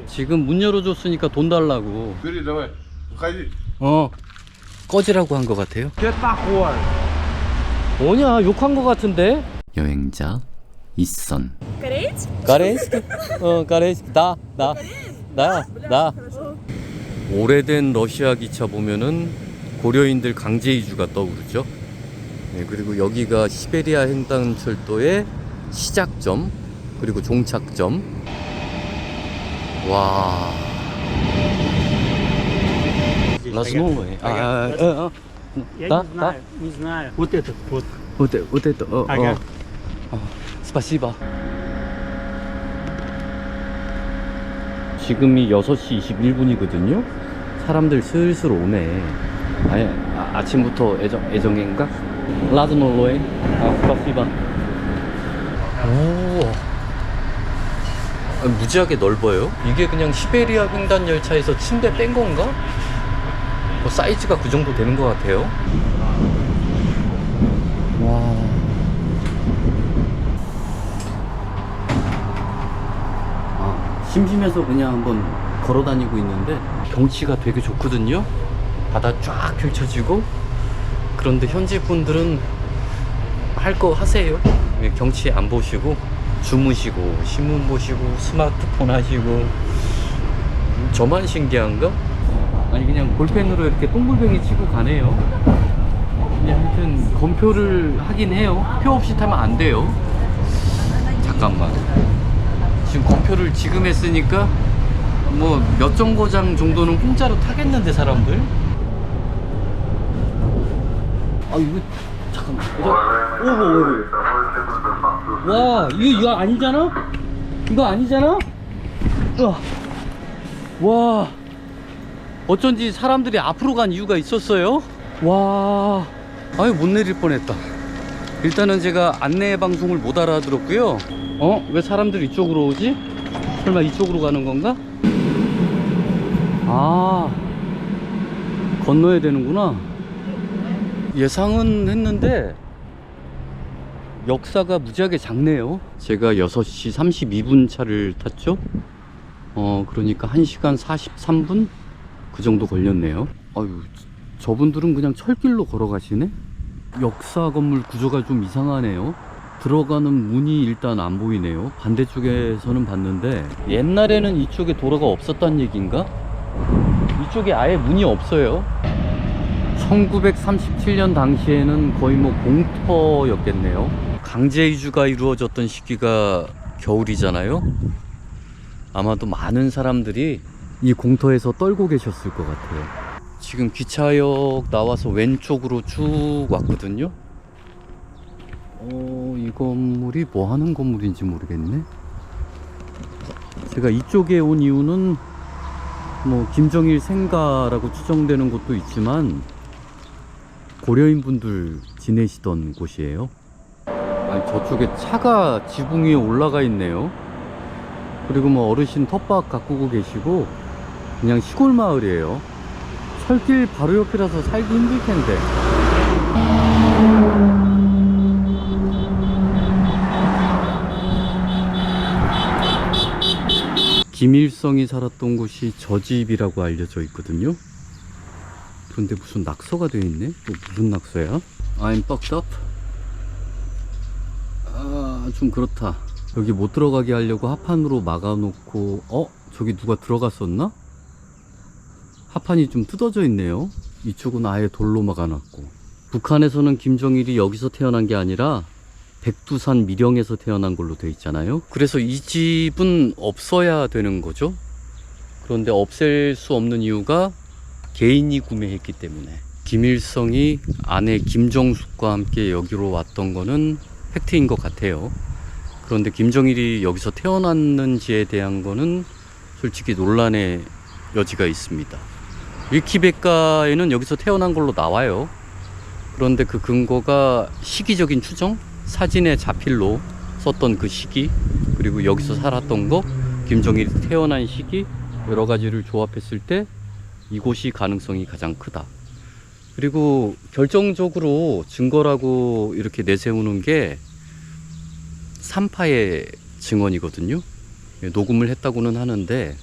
지금 문 열어줬으니까 돈 달라고. Бери, давай. Выходи. 꺼지라고 한 것 같아요. 뭐냐, 욕한 것 같은데? 여행자 이선. 가레이스키? 가레이스키. 나. 오래된 러시아 기차 보면은 고려인들 강제 이주가 떠오르죠. 네, 그리고 여기가 시베리아 횡단철도의 시작점 그리고 종착점. 와. Разнуло. Да? Не знаю. Вот этот вот. Вот это. Ага. Спасибо. 지금이 6시 21분이거든요. 사람들 슬슬 오네. 아침부터 애정인가? 라즈놀로에. 스파시바. 오. 무지하게 넓어요. 이게 그냥 시베리아 횡단 열차에서 침대 뺀 건가? 사이즈가 그 정도 되는 것 같아요. 와. 심심해서 그냥 한번 걸어 다니고 있는데 경치가 되게 좋거든요. 바다 쫙 펼쳐지고. 그런데 현지 분들은 할 거 하세요. 경치 안 보시고 주무시고 신문 보시고 스마트폰 하시고. 저만 신기한가? 아니 그냥 볼펜으로 이렇게 똥물뱅이 치고 가네요. 근데 하여튼 검표를 하긴 해요. 표 없이 타면 안 돼요. 잠깐만, 지금 검표를 지금 했으니까 뭐 몇 정거장 정도는 공짜로 타겠는데 사람들. 이거 잠깐만. 와, 이거 아니잖아? 이거 아니잖아? 와, 어쩐지 사람들이 앞으로 간 이유가 있었어요. 와, 못 내릴 뻔했다. 일단은 제가 안내 방송을 못 알아들었고요. 왜 사람들이 이쪽으로 오지? 설마 이쪽으로 가는 건가? 건너야 되는구나. 예상은 했는데 역사가 무지하게 작네요. 제가 6시 32분 차를 탔죠. 그러니까 1시간 43분? 그 정도 걸렸네요. 저분들은 그냥 철길로 걸어가시네? 역사 건물 구조가 좀 이상하네요. 들어가는 문이 일단 안 보이네요. 반대쪽에서는 봤는데 옛날에는 이쪽에 도로가 없었단 얘기인가? 이쪽에 아예 문이 없어요. 1937년 당시에는 거의 뭐 공터였겠네요. 강제 이주가 이루어졌던 시기가 겨울이잖아요. 아마도 많은 사람들이 이 공터에서 떨고 계셨을 것 같아요. 지금 기차역 나와서 왼쪽으로 쭉 왔거든요. 이 건물이 뭐 하는 건물인지 모르겠네. 제가 이쪽에 온 이유는 뭐 김정일 생가라고 추정되는 곳도 있지만 고려인 분들 지내시던 곳이에요. 저쪽에 차가 지붕 위에 올라가 있네요. 그리고 뭐 어르신 텃밭 가꾸고 계시고 그냥 시골 마을이에요. 철길 바로 옆이라서 살기 힘들 텐데. 김일성이 살았던 곳이 저 집이라고 알려져 있거든요. 그런데 무슨 낙서가 되어 있네? 또 무슨 낙서야? I'm fucked up? 좀 그렇다. 여기 못 들어가게 하려고 합판으로 막아놓고 저기 누가 들어갔었나? 합판이 좀 뜯어져 있네요. 이쪽은 아예 돌로 막아놨고. 북한에서는 김정일이 여기서 태어난 게 아니라 백두산 밀영에서 태어난 걸로 돼 있잖아요. 그래서 이 집은 없어야 되는 거죠. 그런데 없앨 수 없는 이유가 개인이 구매했기 때문에. 김일성이 아내 김정숙과 함께 여기로 왔던 거는 팩트인 것 같아요. 그런데 김정일이 여기서 태어났는지에 대한 거는 솔직히 논란의 여지가 있습니다. 위키백과에는 여기서 태어난 걸로 나와요. 그런데 그 근거가 시기적인 추정? 사진의 자필로 썼던 그 시기, 그리고 여기서 살았던 거, 김정일이 태어난 시기, 여러 가지를 조합했을 때 이곳이 가능성이 가장 크다. 그리고 결정적으로 증거라고 이렇게 내세우는 게 3파의 증언이거든요. 예, 녹음을 했다고는 하는데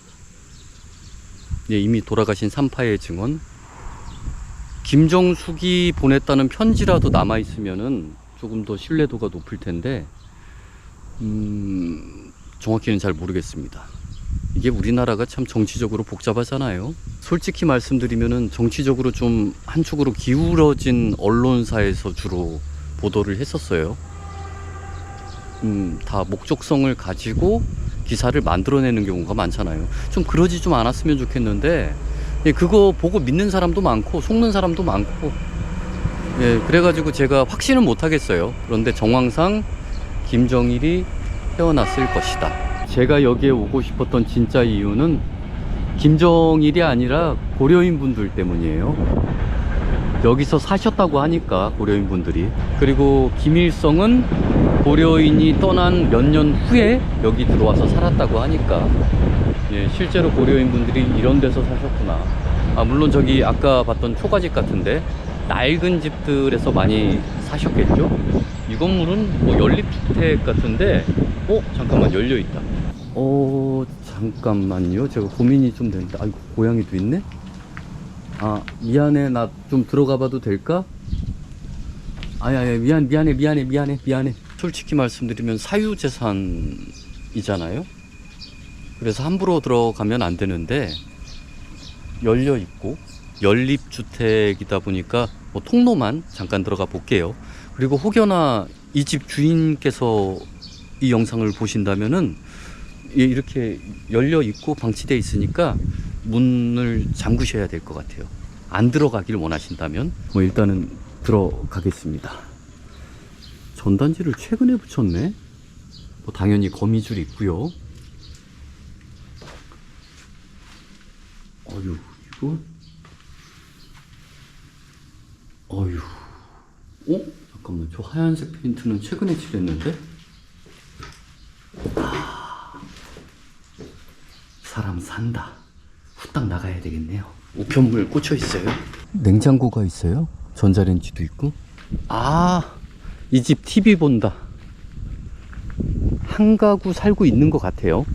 예, 이미 돌아가신 3파의 증언, 김정숙이 보냈다는 편지라도 남아있으면은 조금 더 신뢰도가 높을 텐데 정확히는 잘 모르겠습니다. 이게 우리나라가 참 정치적으로 복잡하잖아요. 솔직히 말씀드리면은 정치적으로 좀 한쪽으로 기울어진 언론사에서 주로 보도를 했었어요. 다 목적성을 가지고 기사를 만들어내는 경우가 많잖아요. 좀 그러지 좀 않았으면 좋겠는데 예, 그거 보고 믿는 사람도 많고 속는 사람도 많고 예, 그래가지고 제가 확신은 못 하겠어요. 그런데 정황상 김정일이 태어났을 것이다. 제가 여기에 오고 싶었던 진짜 이유는 김정일이 아니라 고려인 분들 때문이에요. 여기서 사셨다고 하니까 고려인 분들이. 그리고 김일성은 고려인이 떠난 몇 년 후에 여기 들어와서 살았다고 하니까 예, 실제로 고려인 분들이 이런 데서 사셨구나. 아, 물론 저기 아까 봤던 초가집 같은데 낡은 집들에서 많이 사셨겠죠. 이 건물은 뭐 연립주택 같은데 잠깐만 열려있다. 잠깐만요. 제가 고민이 좀 되는데 아이고 고양이도 있네. 아 미안해, 나 좀 들어가 봐도 될까? 아야 미안해. 솔직히 말씀드리면 사유재산이잖아요. 그래서 함부로 들어가면 안 되는데 열려 있고 연립주택이다 보니까 뭐 통로만 잠깐 들어가 볼게요. 그리고 혹여나 이 집 주인께서 이 영상을 보신다면은 이렇게 열려 있고 방치되어 있으니까 문을 잠그셔야 될 것 같아요. 안 들어가길 원하신다면 뭐 일단은 들어가겠습니다. 전단지를 최근에 붙였네. 뭐 당연히 거미줄 있고요. 어휴, 이거 어휴, 잠깐만, 저 하얀색 페인트는 최근에 칠했는데? 사람 산다. 후딱 나가야 되겠네요. 우편물 꽂혀 있어요. 냉장고가 있어요. 전자레인지도 있고. 이 집 TV 본다. 한 가구 살고 있는 것 같아요.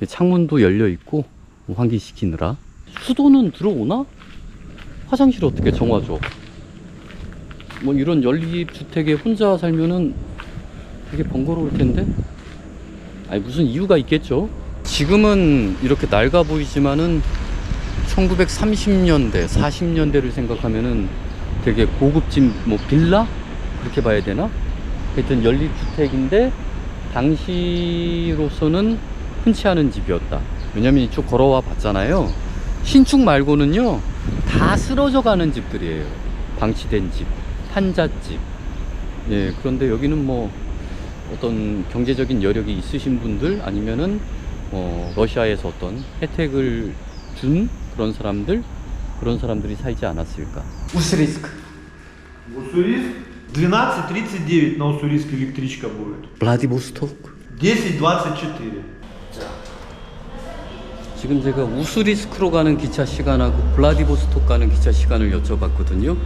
창문도 열려 있고 환기시키느라. 수도는 들어오나? 화장실 어떻게 정화줘? 뭐 이런 연립주택에 혼자 살면은 되게 번거로울 텐데. 아니 무슨 이유가 있겠죠. 지금은 이렇게 낡아 보이지만은 1930년대, 40년대를 생각하면은 되게 고급진 뭐 빌라? 그렇게 봐야 되나? 하여튼 연립주택인데 당시로서는 흔치 않은 집이었다. 왜냐면 이쪽 걸어와 봤잖아요. 신축 말고는요 다 쓰러져 가는 집들이에요. 방치된 집, 한잣집. 예, 그런데 여기는 뭐 어떤 경제적인 여력이 있으신 분들 아니면은 러시아에서 어떤 혜택을 준 그런 사람들이 살지 않았을까. 우스리스크. Уссурийск 12:39 на Уссурийск электричка будет. 블라디보스토크. 10:24. 지금 제가 우스리스크로 가는 기차 시간하고 블라디보스토크 가는 기차 시간을 여쭤봤거든요.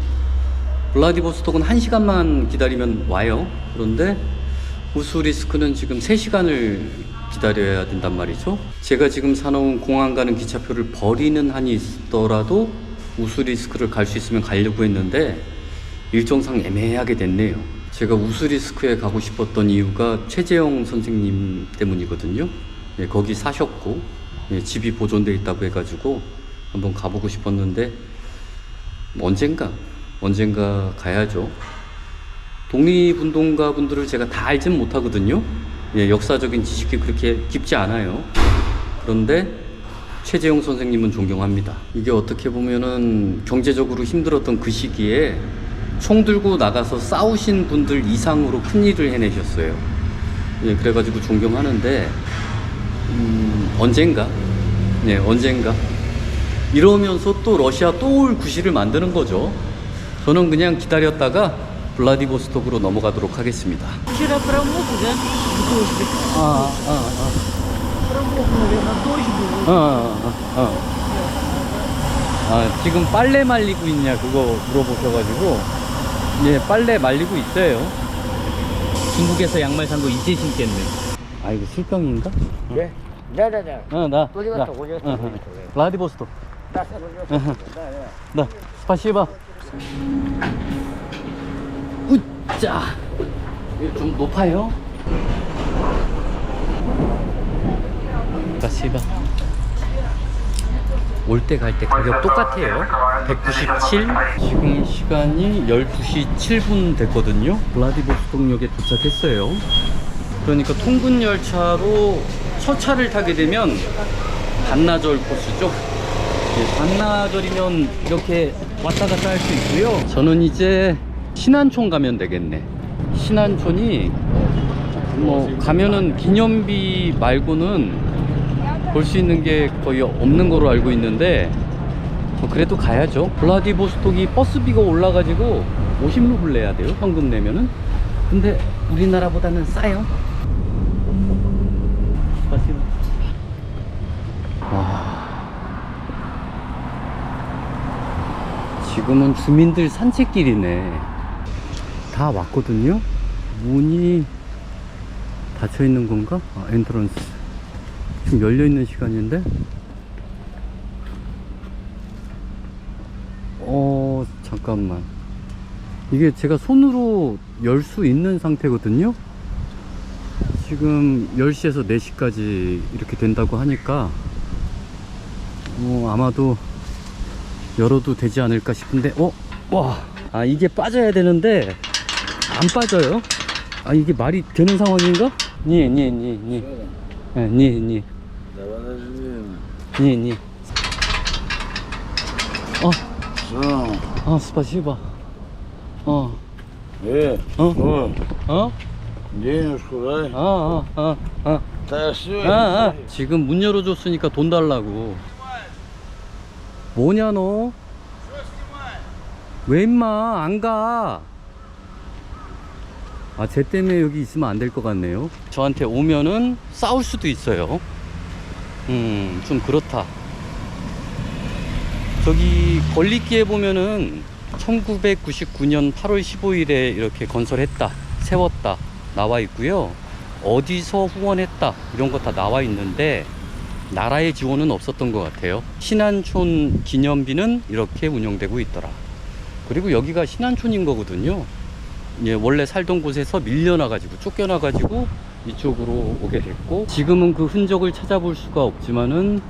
블라디보스토크는 1시간만 기다리면 와요. 그런데 우스리스크는 지금 3시간을 기다려야 된단 말이죠. 제가 지금 사놓은 공항 가는 기차표를 버리는 한이 있더라도 우스리스크를 갈 수 있으면 가려고 했는데 일정상 애매하게 됐네요. 제가 우스리스크에 가고 싶었던 이유가 최재형 선생님 때문이거든요. 예, 거기 사셨고 예, 집이 보존되어 있다고 해가지고 한번 가보고 싶었는데 언젠가 가야죠. 독립운동가 분들을 제가 다 알진 못하거든요. 예, 역사적인 지식이 그렇게 깊지 않아요. 그런데 최재형 선생님은 존경합니다. 이게 어떻게 보면은 경제적으로 힘들었던 그 시기에 총 들고 나가서 싸우신 분들 이상으로 큰 일을 해내셨어요. 예, 그래가지고 존경하는데 언젠가 이러면서 또 러시아 또 올 구실을 만드는 거죠. 저는 그냥 기다렸다가 블라디보스토크로 넘어가도록 하겠습니다. Вчера промок, да? Дождик. Промок, наверное, дождь был. 지금 빨래 말리고 있냐 그거 물어보셔가지고 예, 빨래 말리고 있어요. 중국에서 양말 산 거 이제 신겠네. 아, 이거 술병인가? 예. Да, да, да. Да. Владивосток, Владивосток. Ага. Владивосток. Да, Владивосток. Да, да. Да, спасибо. 으짜. 이게 좀 높아요. спасибо. 올 때 갈 때 가격 똑같아요. 197. 지금 시간이 12시 7분 됐거든요. 블라디보스톡역에 도착했어요. 그러니까 통근 열차로 첫 차를 타게 되면 반나절 코스죠. 예, 반나절이면 이렇게 왔다 갔다 할 수 있고요. 저는 이제 신안촌 가면 되겠네. 신안촌이 뭐 가면은 기념비 말고는 볼 수 있는 게 거의 없는 거로 알고 있는데 그래도 가야죠. 블라디보스톡이 버스비가 올라가지고 50루블 내야 돼요, 현금 내면은. 근데 우리나라보다는 싸요. 지금은 주민들 산책길이네. 다 왔거든요. 문이 닫혀 있는 건가? 아, 엔트런스 지금 열려 있는 시간인데. 잠깐만. 이게 제가 손으로 열 수 있는 상태거든요. 지금 10시에서 4시까지 이렇게 된다고 하니까 아마도 열어도 되지 않을까 싶은데. 와, 이게 빠져야 되는데 안 빠져요. 이게 말이 되는 상황인가? 니. спасибо. Денежку дай. Да все. 지금 문 열어줬으니까 돈 달라고. 뭐냐 너? 왜 임마 안 가? 쟤 때문에 여기 있으면 안 될 것 같네요. 저한테 오면은 싸울 수도 있어요. 좀 그렇다. 저기 권리기에 보면은 1999년 8월 15일에 이렇게 건설했다, 세웠다 나와 있고요. 어디서 후원했다 이런 거 다 나와 있는데 나라의 지원은 없었던 것 같아요. 신안촌 기념비는 이렇게 운영되고 있더라. 그리고 여기가 신안촌인 거거든요. 예, 원래 살던 곳에서 밀려나가지고 쫓겨나가지고 이쪽으로 오게 됐고, 지금은 그 흔적을 찾아볼 수가 없지만은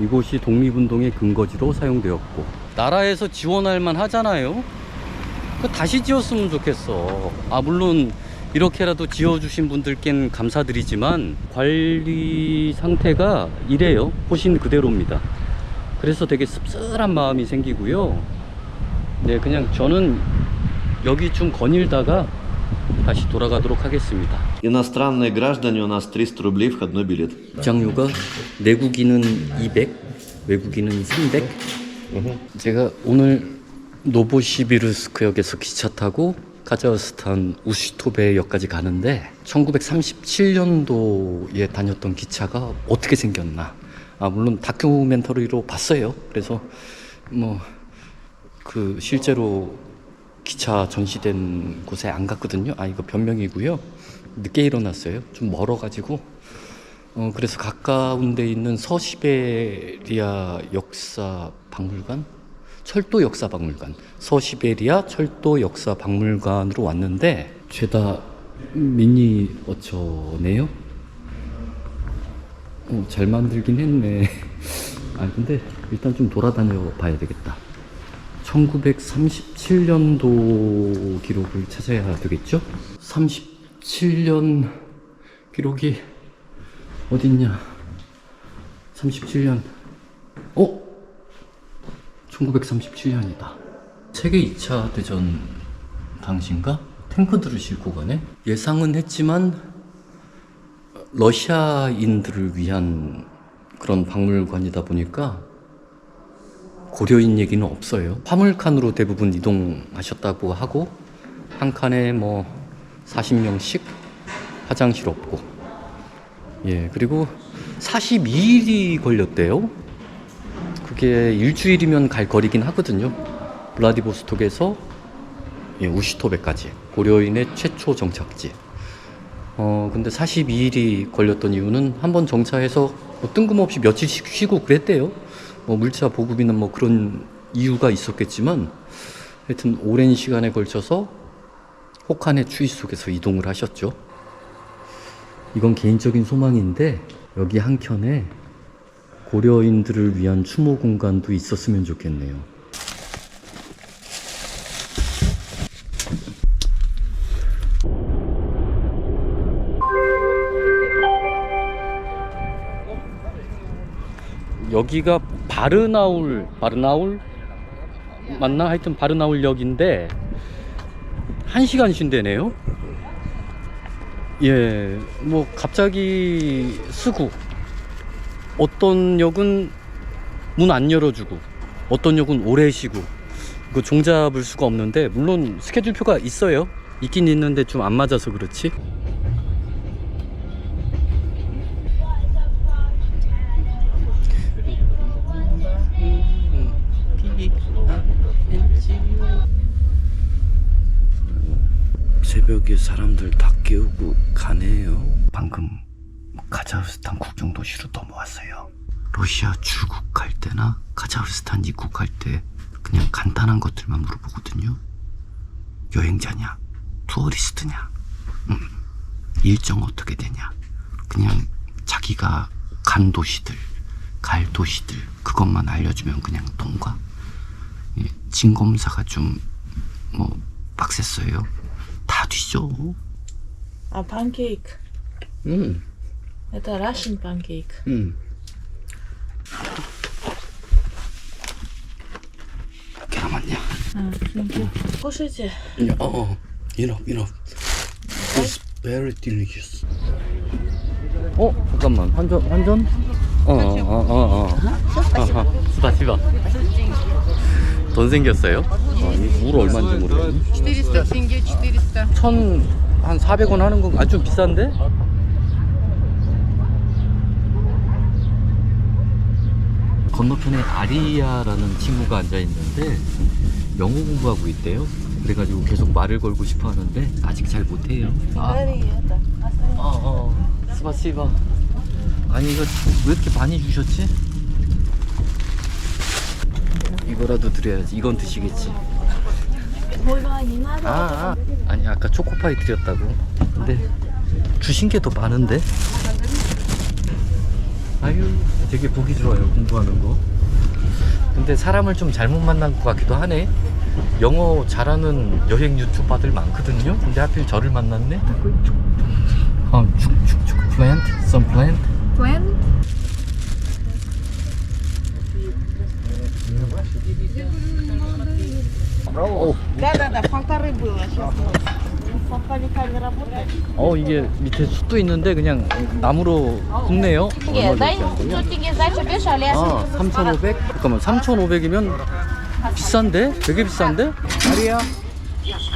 이곳이 독립운동의 근거지로 사용되었고, 나라에서 지원할 만 하잖아요. 그 다시 지었으면 좋겠어. 물론 이렇게라도 지어주신 분들께는 감사드리지만 관리 상태가 이래요. 보신 그대로입니다. 그래서 되게 씁쓸한 마음이 생기고요. 네, 그냥 저는 여기 좀 거닐다가 다시 돌아가도록 하겠습니다. Иностранные граждане у нас 300 рублей входной билет. 입장료가 내국인은 200, 외국인은 300. 제가 오늘 노보시비르스크역에서 기차 타고 카자흐스탄 우시토베역까지 가는데 1937년도에 다녔던 기차가 어떻게 생겼나. 물론 다큐멘터리로 봤어요. 그래서 실제로 기차 전시된 곳에 안 갔거든요. 이거 변명이고요. 늦게 일어났어요. 좀 멀어가지고. 그래서 가까운 데 있는 서시베리아 역사 박물관? 철도 역사 박물관. 서시베리아 철도 역사 박물관으로 왔는데, 죄다 미니어처네요. 잘 만들긴 했네. 근데 일단 좀 돌아다녀 봐야 되겠다. 1937년도 기록을 찾아야 되겠죠? 37년 기록이 어딨냐? 37년. 1937년이다. 세계 2차 대전 당시인가? 탱크들을 싣고 가네? 예상은 했지만 러시아인들을 위한 그런 박물관이다 보니까 고려인 얘기는 없어요. 화물칸으로 대부분 이동하셨다고 하고, 한 칸에 40명씩, 화장실 없고. 예, 그리고 42일이 걸렸대요. 그게 일주일이면 갈 거리긴 하거든요. 블라디보스톡에서 우시토베까지. 고려인의 최초 정착지. 근데 42일이 걸렸던 이유는 한번 정차해서 뭐 뜬금없이 며칠씩 쉬고 그랬대요. 뭐 물자 보급이나 뭐 그런 이유가 있었겠지만 하여튼 오랜 시간에 걸쳐서 혹한의 추위 속에서 이동을 하셨죠. 이건 개인적인 소망인데 여기 한켠에 고려인들을 위한 추모 공간도 있었으면 좋겠네요. 여기가 바르나울 맞나? 하여튼 바르나울역인데 1시간 쉰대네요. 예, 뭐 갑자기 쓰고 어떤 역은 문 안 열어주고 어떤 역은 오래 쉬고 그 종잡을 수가 없는데, 물론 스케줄표가 있어요. 있긴 있는데 좀 안 맞아서 그렇지. 새벽에 사람들 다 깨우고 가네요. 방금 카자흐스탄 국경도시로 넘어왔어요. 러시아 출국할 때나 카자흐스탄 입국할 때 그냥 간단한 것들만 물어보거든요. 여행자냐? 투어리스트냐? 일정 어떻게 되냐? 그냥 자기가 간 도시들, 갈 도시들 그것만 알려주면 그냥 통과. 예, 진검사가 좀 뭐 빡셌어요. 다 뒤져. А панкейк. Это Russian pancake. 계란 맞냐? Кушайте. enough. It's very delicious. 잠깐만, 환전? 스파시바. 돈 생겼어요? 물 얼마인지 모르겠네. 400 тенге, 400. 한 400원 하는 건 아주 비싼데? 건너편에 아리아라는 친구가 앉아있는데 영어 공부하고 있대요. 그래가지고 계속 말을 걸고 싶어 하는데 아직 잘 못해요. 스파시바. 아니 이거 왜 이렇게 많이 주셨지? 이거라도 드려야지. 이건 드시겠지. 아니 아까 초코파이 드렸다고. 근데 주신 게 더 많은데? 아유 되게 보기 좋아요, 공부하는 거. 근데 사람을 좀 잘못 만난 것 같기도 하네. 영어 잘하는 여행 유튜버들 많거든요. 근데 하필 저를 만났네. 축축축 plant, some plant. Plant? Да, 1,5 было. Сейчас со спальниками работает. 이게 밑에 숯도 있는데 그냥 나무로 굽네요. дай 100 сдачи беш, а 3,500? 잠깐만, 3,500이면 비싼데? 되게 비싼데?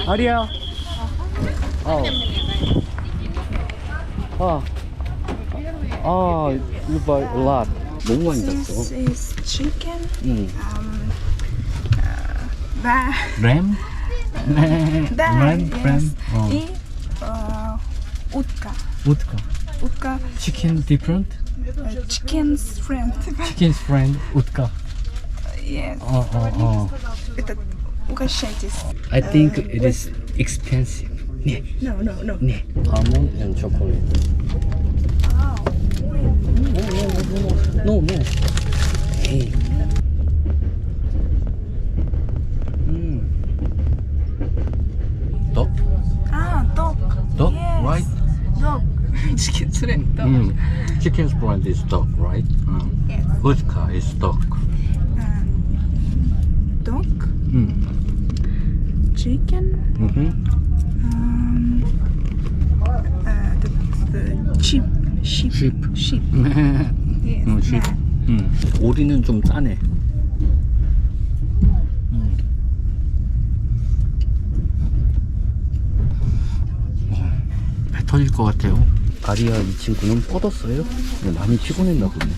아리야. You buy a lot. 너무 많이 샀어. This is chicken. 램? Yes. И утка. Утка. Chicken different? Chicken's friend. Chicken's friend, утка. Yes. Это угощайтесь. I think it is expensive. 네. No. 네. Almond and chocolate. No. Hey. Dog? Dog. Dog, Yes. right? Dog. Chicken's friend. Dog. Chicken's brand is dog, right? Yes. Utka is dog. Dog. Chicken. Sheep. Sheep. Yes. sheep. 오리는 좀 짜네. 배 터질 것 같아요. 아리아 이 친구는 뻗었어요. 많이 피곤했나 보네.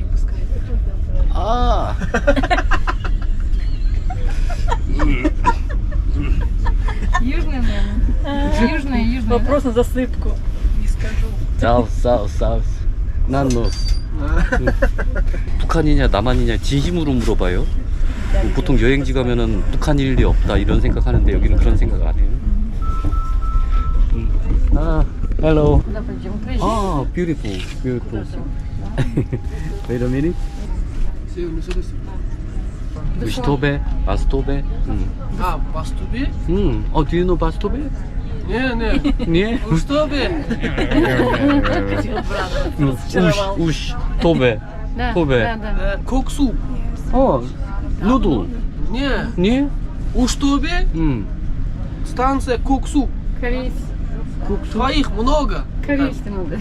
Южная, наверное. Южная. Вопрос на засыпку. Не скажу. South. Not north. 북한이냐 남한이냐 진심으로 물어봐요. 보통 여행지 가면은 북한일 리 없다 이런 생각하는데 여기는 그런 생각 안 해요. 아, hello. 아, beautiful, beautiful. Wait a minute. Bastobe, Bastobe. А, Bastobe? Oh, do you know Bastobe? Не, не. Не? Bastobe? Уж, Тобе, Тобе. Коксу? О, нудл. Не. Не? Уштобе? Станция Коксу. Твоих много. Корейский надо.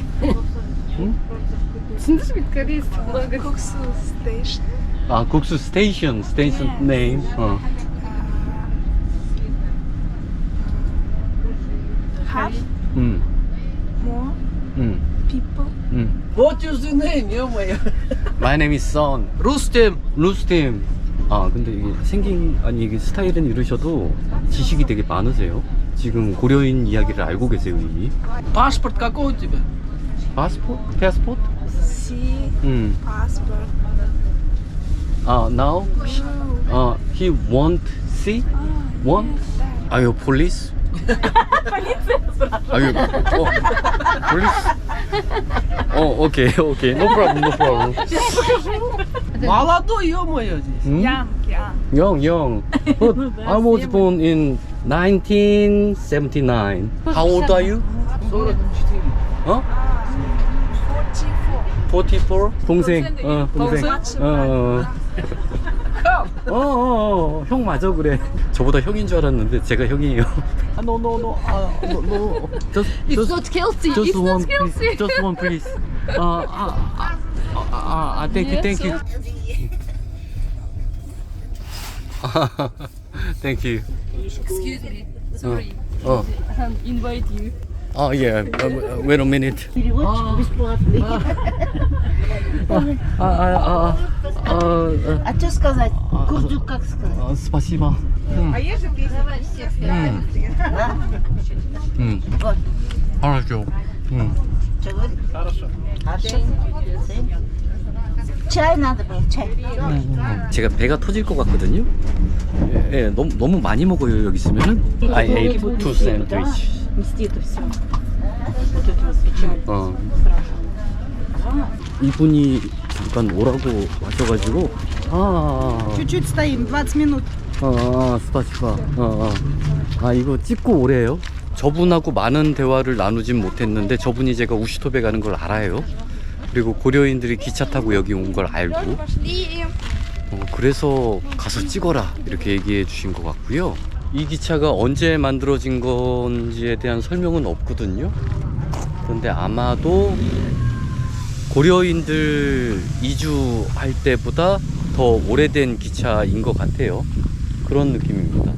Слышишь, ведь корейский много. Коксу стейшн. 아, 국수 스테이션, 스테이션 네임. Half more people. What is the name, ё-моё? My name is Son. Рустем. 루스팀. 아, 근데 이게 생긴, 아니, 이게 스타일은 이러셔도 지식이 되게 많으세요. 지금 고려인 이야기를 알고 계세요, 이미. Паспорт какой у тебя? Passport? Passport? See passport. Now? He want see? Want? Are you police? Are you? Police? Okay, okay. No problem, no problem. Молодой, ё-моё, здесь. Young. Young. But I was born in 1979. How old are you? 44. 어? 44? 동생. 동생. 형 맞아 그래. 저보다 형인 줄 알았는데 제가 형이에요. No. It's not healthy. It's not one, healthy. just one, please. Thank you. Thank you. Excuse me. Sorry. Invite you. Yeah. Wait a minute. А что сказать? Курдюк как сказать? Спасибо. Хорошо. Что говорит? Хорошо. Чай надо было, чай. 제가 배가 터질 것 같거든요. 예, 너무 많이 먹어요 여기 있으면은. I ate two sandwich. Вместе это все. 이분이 잠깐 오라고 하셔가지고. Чуть-чуть стоим, 20 минут. 스파시바. 이거 찍고 오래요. 저분하고 많은 대화를 나누진 못했는데 저분이 제가 우시토베 가는 걸 알아요. 그리고 고려인들이 기차 타고 여기 온 걸 알고. 그래서 가서 찍어라 이렇게 얘기해 주신 것 같고요. 이 기차가 언제 만들어진 건지에 대한 설명은 없거든요. 그런데 아마도 고려인들 이주할 때보다 더 오래된 기차인 것 같아요. 그런 느낌입니다.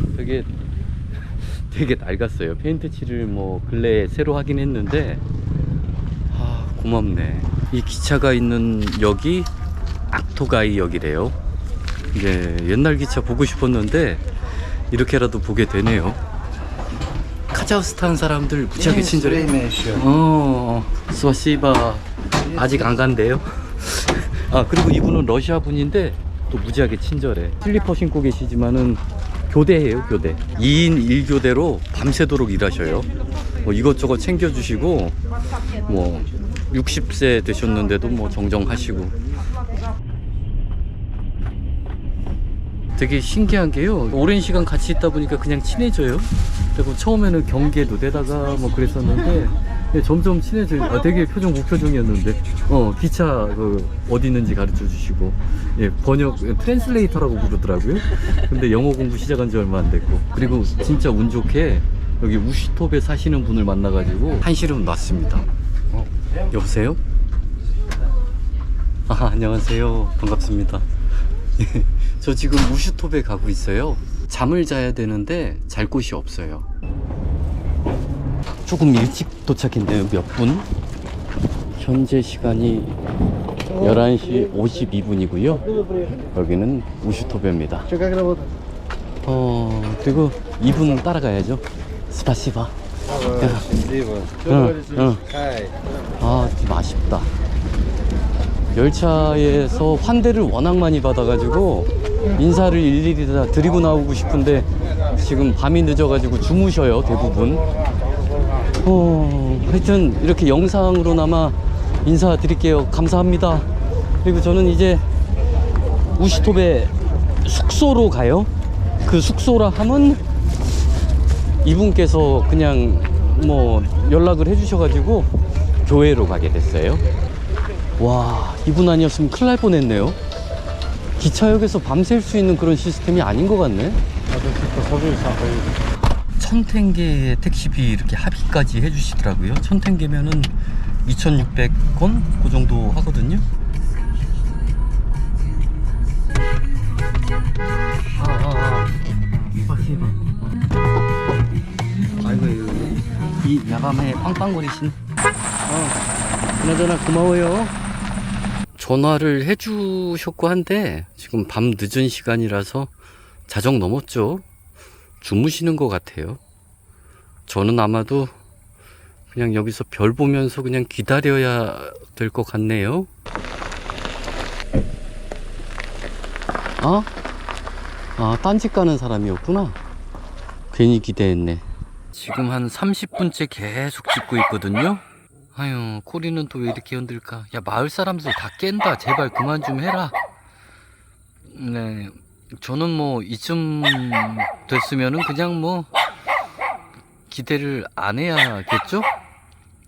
되게 낡았어요. 페인트 칠을 뭐 근래에 새로 하긴 했는데 고맙네. 이 기차가 있는 역이 악토가이 역이래요. 이제 옛날 기차 보고 싶었는데 이렇게라도 보게 되네요. 카자흐스탄 사람들 무지하게 친절해. 스와시바 아직 안 간대요. 그리고 이분은 러시아 분인데 또 무지하게 친절해. 슬리퍼 신고 계시지만은 교대예요, 교대. 2인 1교대로 밤새도록 일하셔요. 뭐 이것저것 챙겨주시고 뭐 60세 되셨는데도 뭐 정정하시고. 되게 신기한 게요, 오랜 시간 같이 있다 보니까 그냥 친해져요. 그리고 처음에는 경계도 되다가 뭐 그랬었는데 점점 친해져요. 되게 표정 무표정이었는데 기차 어디 있는지 가르쳐 주시고, 번역 트랜슬레이터라고 부르더라고요. 근데 영어 공부 시작한 지 얼마 안 됐고, 그리고 진짜 운 좋게 여기 우시톱에 사시는 분을 만나가지고 한시름 놨습니다. 여보세요? 안녕하세요. 반갑습니다. 저 지금 우슈톱에 가고 있어요. 잠을 자야 되는데 잘 곳이 없어요. 조금 일찍 도착했네요. 몇 분? 현재 시간이 11시 52분이고요 여기는 우슈톱입니다. 그리고 이분 따라가야죠. 스파시바. 좀 아쉽다. 열차에서 환대를 워낙 많이 받아가지고 인사를 일일이 다 드리고 나오고 싶은데 지금 밤이 늦어가지고 주무셔요, 대부분. 하여튼 이렇게 영상으로나마 인사드릴게요. 감사합니다. 그리고 저는 이제 우시톱의 숙소로 가요. 그 숙소라 함은 이분께서 그냥 뭐 연락을 해주셔가지고 교회로 가게 됐어요. 와, 이분 아니었으면 큰일 날 뻔했네요. 기차역에서 밤샐 수 있는 그런 시스템이 아닌 것 같네. 1000탱게의 택시비 이렇게 합의까지 해주시더라고요. 1000탱게면은 2600원? 그 정도 하거든요. 아이고, 이 야밤에 빵빵거리신. 그나저나 고마워요. 전화를 해주셨고 한데 지금 밤 늦은 시간이라서 자정 넘었죠. 주무시는 것 같아요. 저는 아마도 그냥 여기서 별 보면서 그냥 기다려야 될 것 같네요. 딴집 가는 사람이었구나. 괜히 기대했네. 지금 한 30분째 계속 찍고 있거든요. 아유, 코리는 또 왜 이렇게 흔들까? 야, 마을 사람들 다 깬다. 제발 그만 좀 해라. 네, 저는 뭐 이쯤 됐으면은 그냥 뭐 기대를 안 해야겠죠?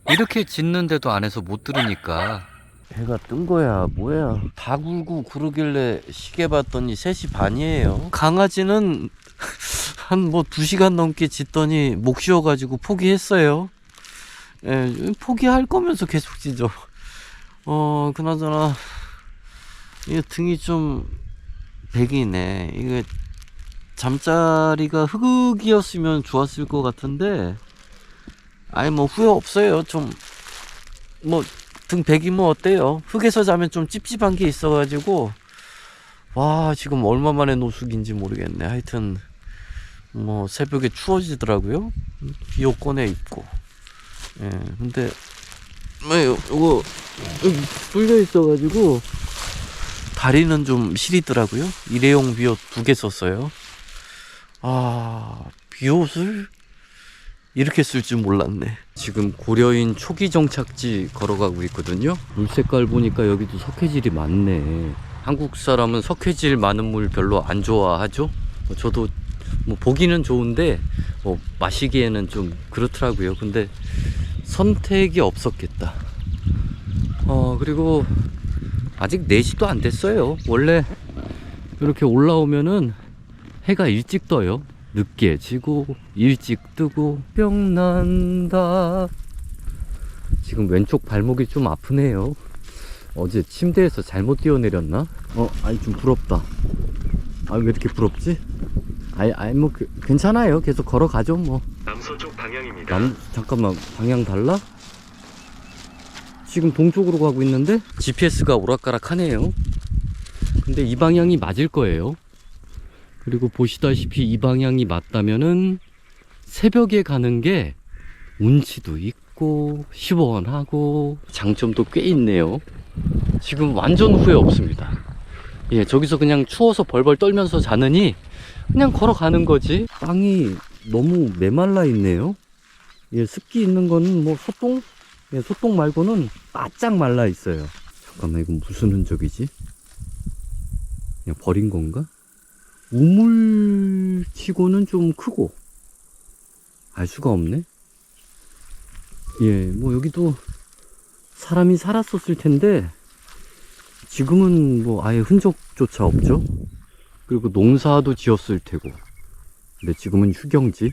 이렇게 짖는데도 안 해서 못 들으니까. 해가 뜬 거야, 뭐야. 다 굴고 그러길래 시계 봤더니 3시 반이에요. 강아지는 한 뭐 2시간 넘게 짖더니 목 쉬어가지고 포기했어요. 예, 포기할 거면서 계속 짖어. 그나저나 이 등이 좀 백이네. 이게 잠자리가 흑흑이었으면 좋았을 것 같은데, 아니 뭐 후회 없어요. 좀 뭐 등 백이면 어때요? 흙에서 자면 좀 찝찝한 게 있어가지고, 와, 지금 얼마 만에 노숙인지 모르겠네. 하여튼 뭐 새벽에 추워지더라고요. 비옷 꺼내 입고. 예, 근데 요거 뚫려 있어가지고 다리는 좀 시리더라고요. 일회용 비옷 2개 썼어요. 비옷을 이렇게 쓸 줄 몰랐네. 지금 고려인 초기 정착지 걸어가고 있거든요. 물 색깔 보니까 여기도 석회질이 많네. 한국 사람은 석회질 많은 물 별로 안 좋아하죠. 저도 뭐 보기는 좋은데 뭐 마시기에는 좀 그렇더라고요. 근데 선택이 없었겠다. 그리고 아직 4시도 안 됐어요. 원래 이렇게 올라오면은 해가 일찍 떠요. 늦게 지고 일찍 뜨고 뿅 난다. 지금 왼쪽 발목이 좀 아프네요. 어제 침대에서 잘못 뛰어내렸나? 아니 좀 부럽다. 왜 이렇게 부럽지? 뭐 괜찮아요. 계속 걸어가죠 뭐. 남서쪽 방향입니다. 잠깐만, 방향 달라? 지금 동쪽으로 가고 있는데 GPS가 오락가락하네요. 근데 이 방향이 맞을 거예요. 그리고 보시다시피 이 방향이 맞다면은 새벽에 가는 게 운치도 있고 시원하고 장점도 꽤 있네요. 지금 완전 후회 없습니다. 예, 저기서 그냥 추워서 벌벌 떨면서 자느니 그냥 걸어가는 거지. 땅이 너무 메말라 있네요. 예, 습기 있는 거는 뭐 소똥? 예, 소똥 말고는 바짝 말라 있어요. 잠깐만, 이건 무슨 흔적이지? 그냥 버린 건가? 우물치고는 좀 크고 알 수가 없네. 예, 뭐 여기도 사람이 살았었을 텐데 지금은 뭐 아예 흔적조차 없죠. 그리고 농사도 지었을 테고. 근데 지금은 휴경지.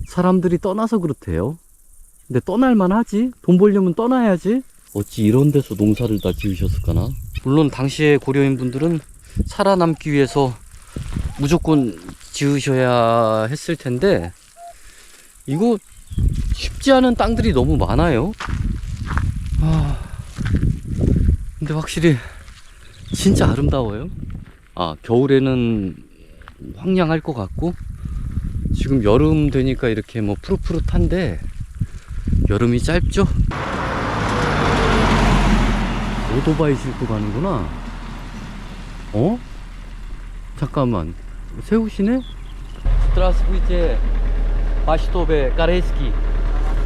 사람들이 떠나서 그렇대요. 근데 떠날만 하지. 돈 벌려면 떠나야지. 어찌 이런 데서 농사를 다 지으셨을까나. 물론 당시에 고려인 분들은 살아남기 위해서 무조건 지으셔야 했을 텐데 이거 쉽지 않은 땅들이 너무 많아요. 근데 확실히 진짜 아름다워요. 겨울에는 황량할 것 같고, 지금 여름 되니까 이렇게 뭐 푸릇푸릇한데 여름이 짧죠? 오토바이 싣고 가는구나. 어? 잠깐만. 세우시네? Здравствуйте. Что корейский.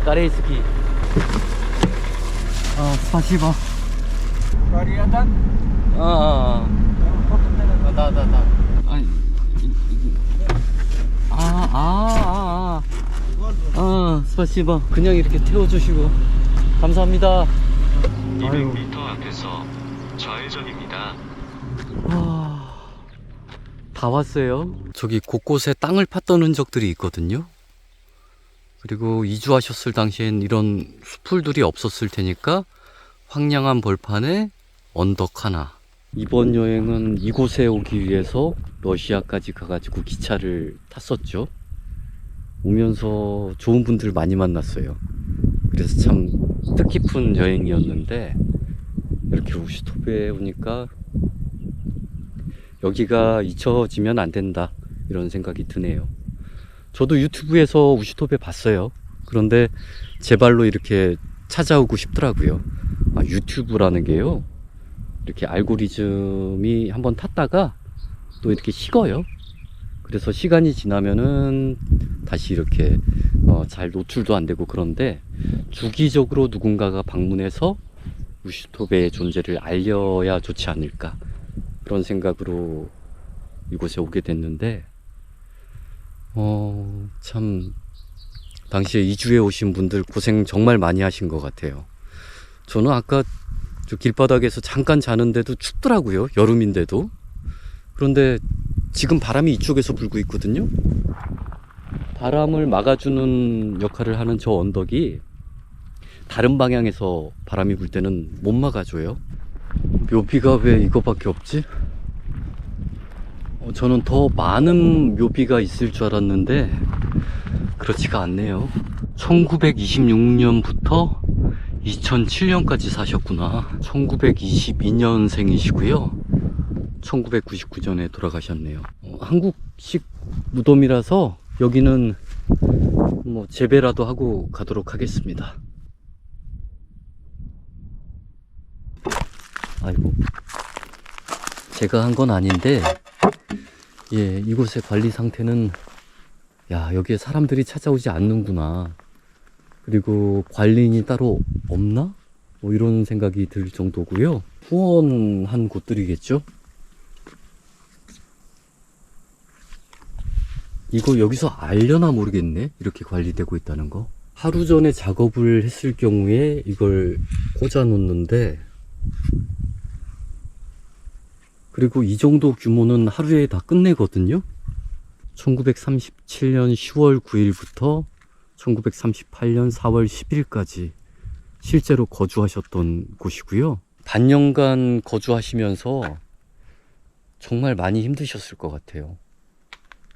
Корейский. 아, спасибо. да. спасибо. 그냥 이렇게 태워주시고 감사합니다. 200m 앞에서 좌회전입니다. 다 왔어요. 저기 곳곳에 땅을 팠던 흔적들이 있거든요. 그리고 이주하셨을 당시엔 이런 수풀들이 없었을 테니까 황량한 벌판에 언덕 하나. 이번 여행은 이곳에 오기 위해서 러시아까지 가가지고 기차를 탔었죠. 오면서 좋은 분들 많이 만났어요. 그래서 참 뜻깊은 여행이었는데 이렇게 우슈토베에 오니까 여기가 잊혀지면 안 된다 이런 생각이 드네요. 저도 유튜브에서 우슈토베 봤어요. 그런데 제 발로 이렇게 찾아오고 싶더라고요. 유튜브라는 게요, 이렇게 알고리즘이 한번 탔다가 또 이렇게 식어요. 그래서 시간이 지나면은 다시 이렇게 잘 노출도 안 되고, 그런데 주기적으로 누군가가 방문해서 우슈토베의 존재를 알려야 좋지 않을까, 그런 생각으로 이곳에 오게 됐는데 참 당시에 이주해 오신 분들 고생 정말 많이 하신 것 같아요. 저는 아까 저 길바닥에서 잠깐 자는데도 춥더라고요. 여름인데도. 그런데 지금 바람이 이쪽에서 불고 있거든요. 바람을 막아주는 역할을 하는 저 언덕이 다른 방향에서 바람이 불 때는 못 막아줘요. 묘비가 왜 이거밖에 없지? 저는 더 많은 묘비가 있을 줄 알았는데 그렇지가 않네요. 1926년부터 2007년까지 사셨구나. 1922년생이시고요 1999년에 돌아가셨네요. 한국식 무덤이라서 여기는 뭐 재배라도 하고 가도록 하겠습니다. 아이고, 제가 한 건 아닌데, 예, 이곳의 관리 상태는, 야, 여기에 사람들이 찾아오지 않는구나. 그리고 관리인이 따로 없나? 뭐 이런 생각이 들 정도고요. 후원한 곳들이겠죠? 이거 여기서 알려나 모르겠네, 이렇게 관리되고 있다는 거. 하루 전에 작업을 했을 경우에 이걸 꽂아 놓는데, 그리고 이 정도 규모는 하루에 다 끝내거든요. 1937년 10월 9일부터 1938년 4월 10일까지 실제로 거주하셨던 곳이고요. 반년간 거주하시면서 정말 많이 힘드셨을 것 같아요.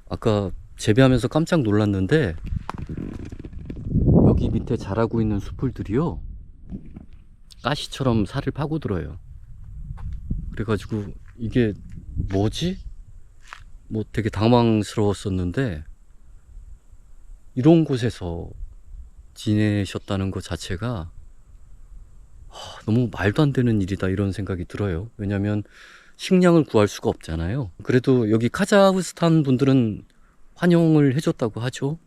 아까 재배하면서 깜짝 놀랐는데 여기 밑에 자라고 있는 수풀들이요, 가시처럼 살을 파고들어요. 그래가지고 이게 뭐지? 뭐 되게 당황스러웠었는데, 이런 곳에서 지내셨다는 것 자체가 너무 말도 안 되는 일이다 이런 생각이 들어요. 왜냐면 식량을 구할 수가 없잖아요. 그래도 여기 카자흐스탄 분들은 환영을 해줬다고 하죠.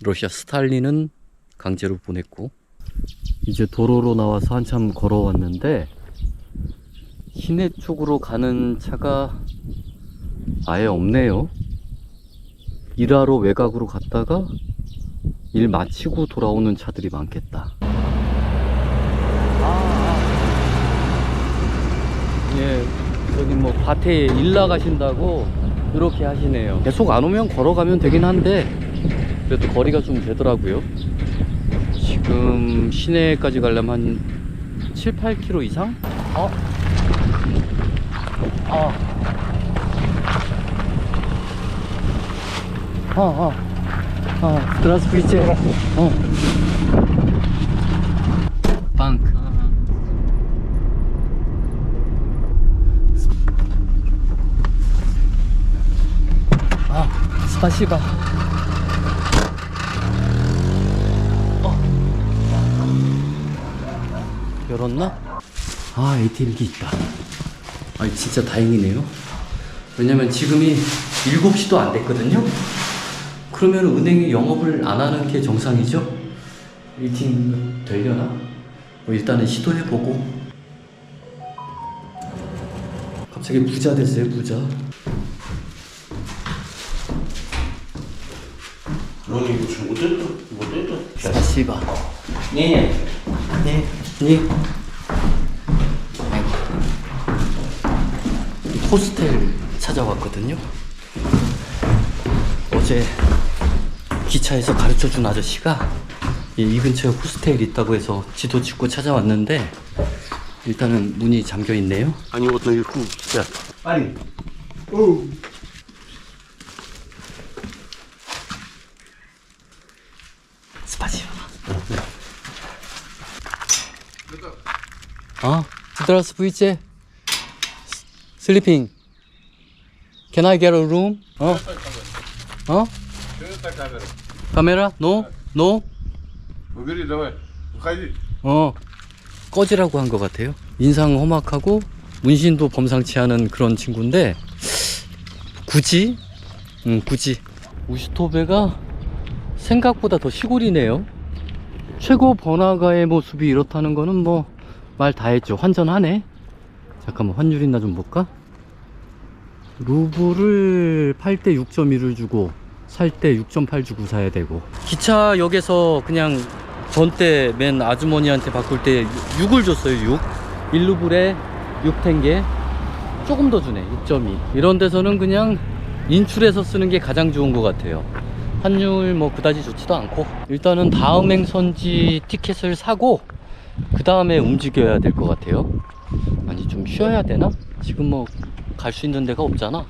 러시아 스탈린은 강제로 보냈고. 이제 도로로 나와서 한참 걸어왔는데 시내 쪽으로 가는 차가 아예 없네요. 일하러 외곽으로 갔다가 일 마치고 돌아오는 차들이 많겠다. 예, 여기 뭐 밭에 일 나가신다고 이렇게 하시네요. 계속 안 오면 걸어가면 되긴 한데 그래도 거리가 좀 되더라고요. 지금 시내까지 가려면 한 7, 8km 이상? здравствуйте. банк. спасибо. 열었나? 아, ATM기 있다. 아, 진짜 다행이네요. 왜냐면 지금이 7시도 안 됐거든요. 그러면 은행이 영업을 안 하는 게 정상이죠? ATM 되려나? 뭐 일단은 시도해보고. 갑자기 부자 됐어요, 부자. Ronnie, вот это? Спасибо. Не. 호스텔 찾아왔거든요. 어제 기차에서 가르쳐준 아저씨가 이 근처에 호스텔 있다고 해서 지도 찍고 찾아왔는데 일단은 문이 잠겨 있네요. Они вот наверху спят. Парень. Спасибо. Здравствуйте. Sleeping. Can I get a room? Камера? No? No? Убери, давай. Уходи. 꺼지라고 한 것 같아요. 인상 험악하고 문신도 범상치 않은 그런 친구인데 굳이? 굳이. 우슈토베가 생각보다 더 시골이네요. 최고 번화가의 모습이 이렇다는 거는 뭐 말 다 했죠. 환전하네. 잠깐만 환율이나 좀 볼까? 루블을 팔 때 6.1을 주고 살 때 6.8 주고 사야 되고, 기차역에서 그냥 전때 맨 아주머니한테 바꿀 때 6을 줬어요. 6 1루블에 6탱게 조금 더 주네. 6.2. 이런 데서는 그냥 인출해서 쓰는 게 가장 좋은 것 같아요. 환율 뭐 그다지 좋지도 않고. 일단은 다음 행선지 티켓을 사고 그 다음에 움직여야 될 것 같아요. 아니 좀 쉬어야 되나? 지금 뭐 갈 수 있는 데가 없잖아.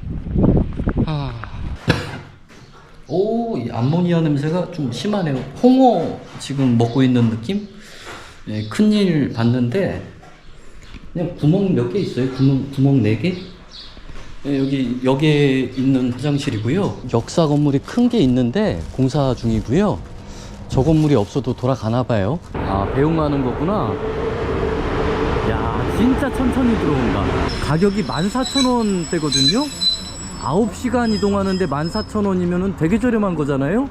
오, 이 암모니아 냄새가 좀 심하네요. 홍어 지금 먹고 있는 느낌? 네, 큰일 봤는데 그냥 구멍 몇 개 있어요. 구멍 4개? 네, 여기 역에 있는 화장실이고요. 역사 건물이 큰 게 있는데 공사 중이고요. 저 건물이 없어도 돌아가나 봐요. 아, 배웅하는 거구나. 야, 진짜 천천히 들어온다. 가격이 14,000원대거든요. 9시간 이동하는데 14,000원이면은 되게 저렴한 거잖아요.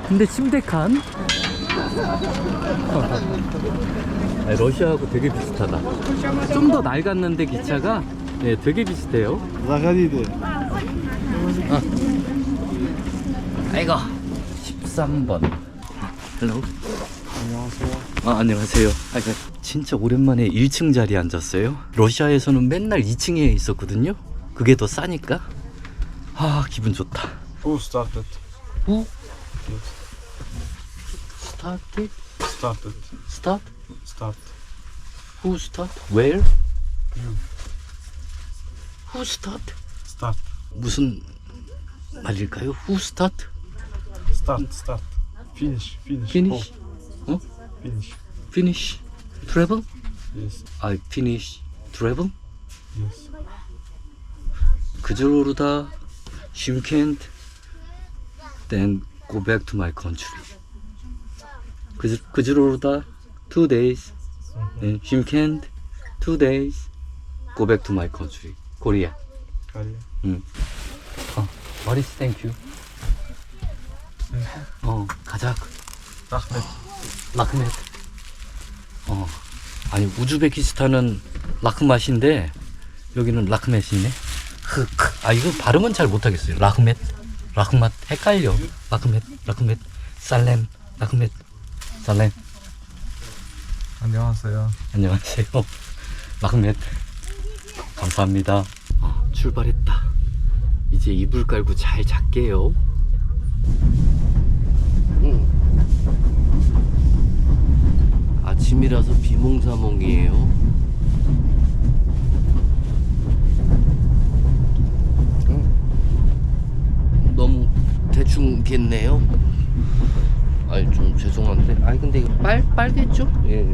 근데 침대 칸 러시아하고 되게 비슷하다. 좀 더 낡았는데 기차가 네, 되게 비슷해요. Заходи. 아이고 13번. 헬로. 안녕하세요. 안녕하세요. 진짜 오랜만에 1층 자리에 앉았어요. 러시아에서는 맨날 2층에 있었거든요. 그게 더 싸니까. 기분 좋다. Who started? Who? Started? Started. Start? Start. Who start? Where? You. Who start? Start. 무슨 말일까요? Who start? Start. Start. Finish. Finish. Finish? Oh. Finish. Finish? Travel? Yes. I finish travel? Yes. 그저로다 Shimkent then go back to my country. 그저로다 2 days then Shimkent 2 days go back to my country. Korea. Korea. What is thank you? 가자. Rahmet. 라크멧. 아니 우즈베키스탄은 라크맛인데 여기는 라크멧이네. 이거 발음은 잘 못하겠어요. 라크맛 헷갈려. 라크멧 살렘 라크멧 살렘. 안녕하세요. 안녕하세요. 라크멧 감사합니다. 출발했다. 이제 이불 깔고 잘 잘게요. 아침이라서 비몽사몽이에요. 너무 대충 겠네요. 좀 죄송한데. 근데 이거 빨겠죠? 예,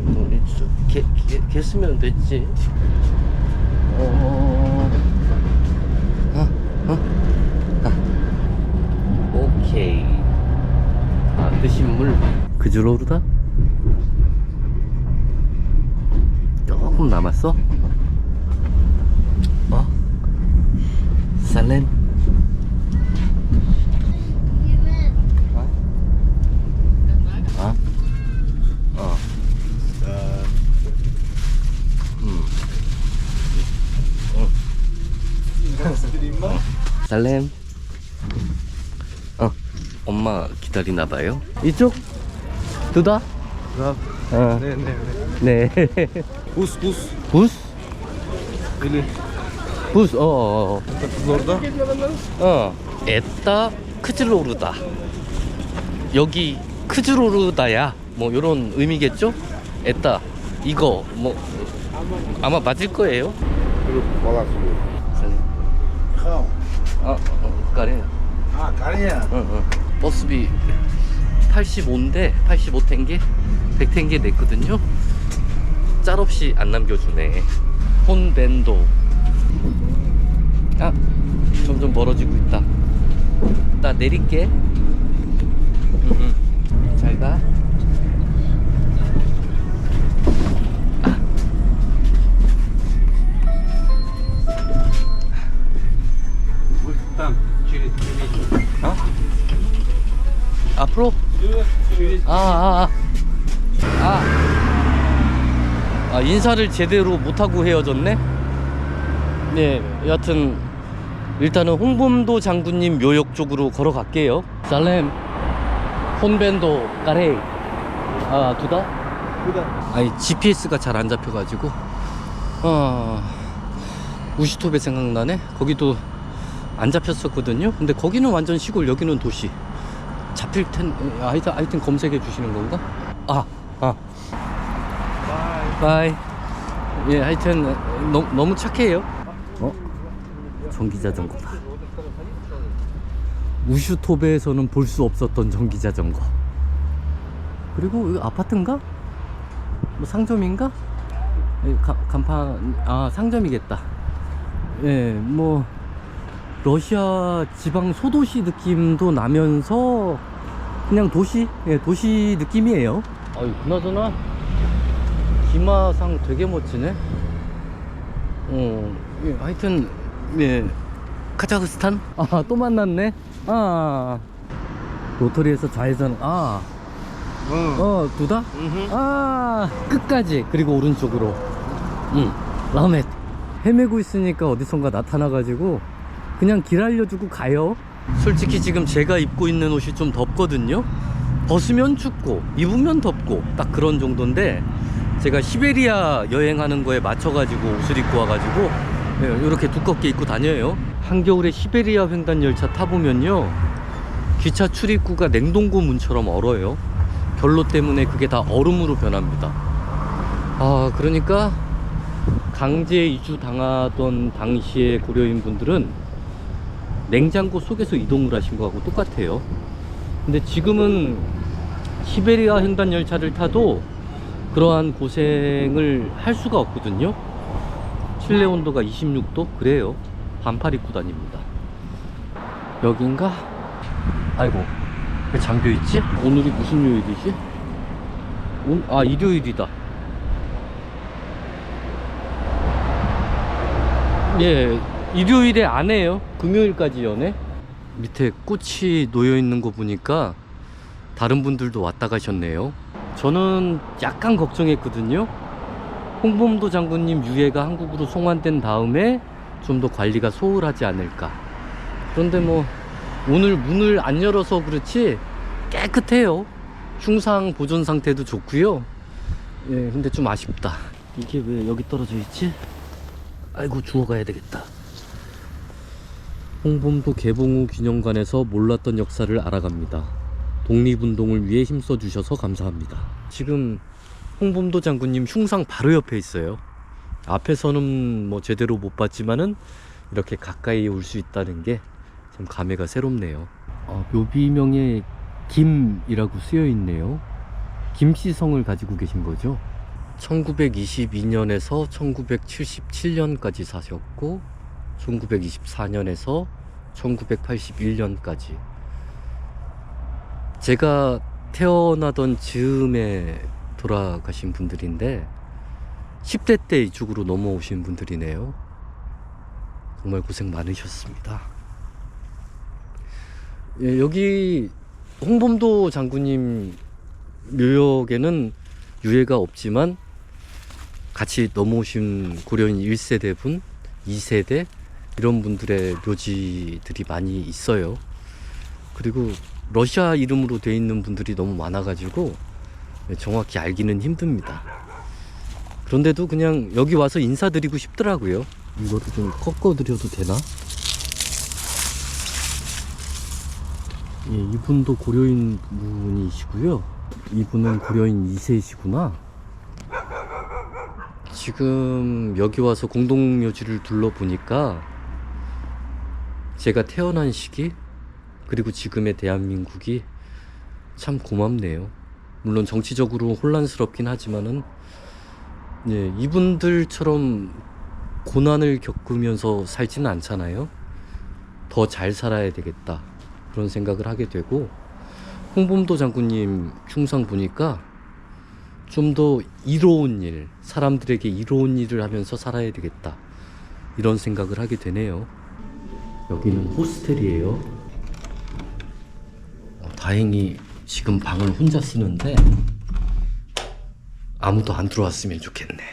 겠으면 됐지. 오케이. 드신 물 그저로르다? 조금 남았어? 살렘. 아? 어. 살렘. 엄마 기다리나 봐요. 이쪽? 두다? 네. Пус, pus. 부스? Или 부스. Зорда? 에따 크즈로르다. 여기 크즈로르다야. 뭐 요런 의미겠죠? 에따 이거 뭐 아마 맞을 거예요. 까레. А, Корея. 버스비 85인데 85탱게 100탱게 냈거든요. 짤없이 안 남겨주네. 혼벤도. 점점 멀어지고 있다. 나 내릴게. 잘 가. 앞으로? 인사를 제대로 못하고 헤어졌네? 네, 여하튼 일단은 홍범도 장군님 묘역 쪽으로 걸어갈게요. 살렘 혼벤도 까레이. 두다? 아니 GPS가 잘 안 잡혀가지고 우시토베 생각나네. 거기도 안 잡혔었거든요. 근데 거기는 완전 시골, 여기는 도시. 잡힐 텐. 하여튼 검색해 주시는 건가? 바이. 예, 하여튼 너무 착해요. 전기자전거다. 우슈토베에서는 볼 수 없었던 전기자전거. 그리고 이거 아파트인가? 뭐 상점인가? 간판. 상점이겠다. 예, 뭐 러시아 지방 소도시 느낌도 나면서 그냥 도시, 도시 느낌이에요. 그나저나 기마상 되게 멋지네. 하여튼 카자흐스탄? 또 만났네. 로터리에서 좌회전. 두다? 끝까지. 그리고 오른쪽으로. 라멧. 헤매고 있으니까 어디선가 나타나가지고 그냥 길 알려주고 가요. 솔직히 지금 제가 입고 있는 옷이 좀 덥거든요. 벗으면 춥고 입으면 덥고 딱 그런 정도인데, 제가 시베리아 여행하는 거에 맞춰가지고 옷을 입고 와가지고 이렇게 두껍게 입고 다녀요. 한겨울에 시베리아 횡단 열차 타보면요, 기차 출입구가 냉동고 문처럼 얼어요. 결로 때문에 그게 다 얼음으로 변합니다. 그러니까 강제 이주 당하던 당시의 고려인 분들은 냉장고 속에서 이동을 하신 거하고 똑같아요. 근데 지금은 시베리아 횡단 열차를 타도 그러한 고생을 할 수가 없거든요. 실내 온도가 26도? 그래요. 반팔 입고 다닙니다. 여긴가? 아이고, 왜 잠겨있지? 오늘이 무슨 요일이지? 일요일이다. 예, 일요일에 안 해요. 금요일까지 연해. 밑에 꽃이 놓여있는 거 보니까 다른 분들도 왔다 가셨네요. 저는 약간 걱정했거든요. 홍범도 장군님 유해가 한국으로 송환된 다음에 좀 더 관리가 소홀하지 않을까. 그런데 뭐 오늘 문을 안 열어서 그렇지 깨끗해요. 흉상 보존 상태도 좋고요. 예, 근데 좀 아쉽다. 이게 왜 여기 떨어져 있지? 아이고, 주워가야 되겠다. 홍범도 개봉 후 기념관에서 몰랐던 역사를 알아갑니다. 독립운동을 위해 힘써 주셔서 감사합니다. 지금 홍범도 장군님 흉상 바로 옆에 있어요. 앞에서는 뭐 제대로 못 봤지만은 이렇게 가까이 올 수 있다는 게 참 감회가 새롭네요. 묘비명에 김이라고 쓰여 있네요. 김씨성을 가지고 계신 거죠. 1922년에서 1977년까지 사셨고 1924년에서 1981년까지. 제가 태어나던 즈음에 돌아가신 분들인데 10대 때 이쪽으로 넘어오신 분들이네요. 정말 고생 많으셨습니다. 예, 여기 홍범도 장군님 묘역에는 유해가 없지만 같이 넘어오신 고려인 1세대 분, 2세대 이런 분들의 묘지들이 많이 있어요. 그리고 러시아 이름으로 돼 있는 분들이 너무 많아가지고 정확히 알기는 힘듭니다. 그런데도 그냥 여기 와서 인사드리고 싶더라고요. 이거를 좀 꺾어드려도 되나? 예, 이분도 고려인 분이시고요. 이분은 고려인 2세시구나. 지금 여기 와서 공동묘지를 둘러보니까 제가 태어난 시기 그리고 지금의 대한민국이 참 고맙네요. 물론 정치적으로 혼란스럽긴 하지만은 예, 이분들처럼 고난을 겪으면서 살지는 않잖아요. 더 잘 살아야 되겠다 그런 생각을 하게 되고, 홍범도 장군님 흉상 보니까 좀 더 이로운 일, 사람들에게 이로운 일을 하면서 살아야 되겠다 이런 생각을 하게 되네요. 여기는 호스텔이에요. 다행히 지금 방을 혼자 쓰는데 아무도 안 들어왔으면 좋겠네.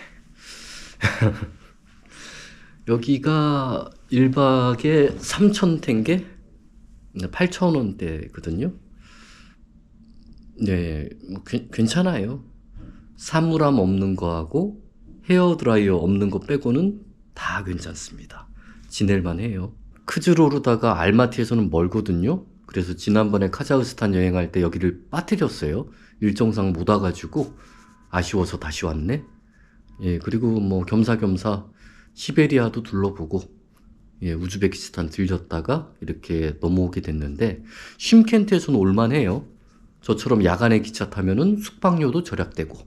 여기가 1박에 3,000탱게 8,000원대거든요. 네, 뭐 괜찮아요. 사물함 없는 거하고 헤어드라이어 없는 거 빼고는 다 괜찮습니다. 지낼만 해요. 크즈로르다가 알마티에서는 멀거든요. 그래서 지난번에 카자흐스탄 여행할 때 여기를 빠뜨렸어요. 일정상 못 와가지고 아쉬워서 다시 왔네. 예, 그리고 뭐 겸사겸사 시베리아도 둘러보고, 예, 우즈베키스탄 들렸다가 이렇게 넘어오게 됐는데 쉼켄트에서는 올만해요. 저처럼 야간에 기차 타면은 숙박료도 절약되고,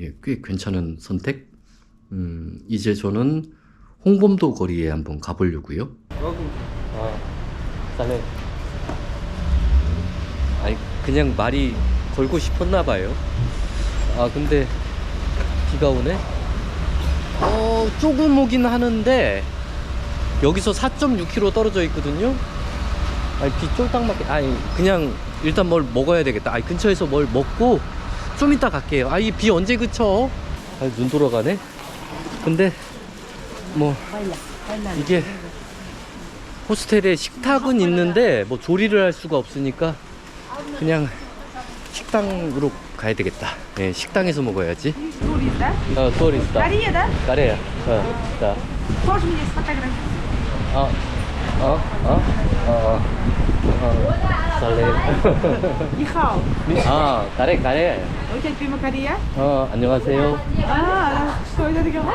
예, 꽤 괜찮은 선택. 이제 저는 홍범도 거리에 한번 가보려고요. 잘해. 아니, 그냥 말이 걸고 싶었나 봐요. 아, 근데 비가 오네. 조금 오긴 하는데 여기서 4.6km 떨어져 있거든요. 아니, 비 쫄딱 맞게. 아니, 그냥 일단 뭘 먹어야 되겠다. 아니, 근처에서 뭘 먹고 좀 이따 갈게요. 아, 이 비 언제 그쳐? 아, 눈 돌아가네. 근데 뭐 이게 호스텔에 식탁은 있는데 뭐 조리를 할 수가 없으니까 그냥 식당으로 가야 되겠다. 예, 식당에서 먹어야지. Туриста? туриста. Корея, да? Корея. Да. Можешь мне сфотографировать? 설레. Нихао. 가래. У тебя любимая Корея? 안녕하세요. Что это такое?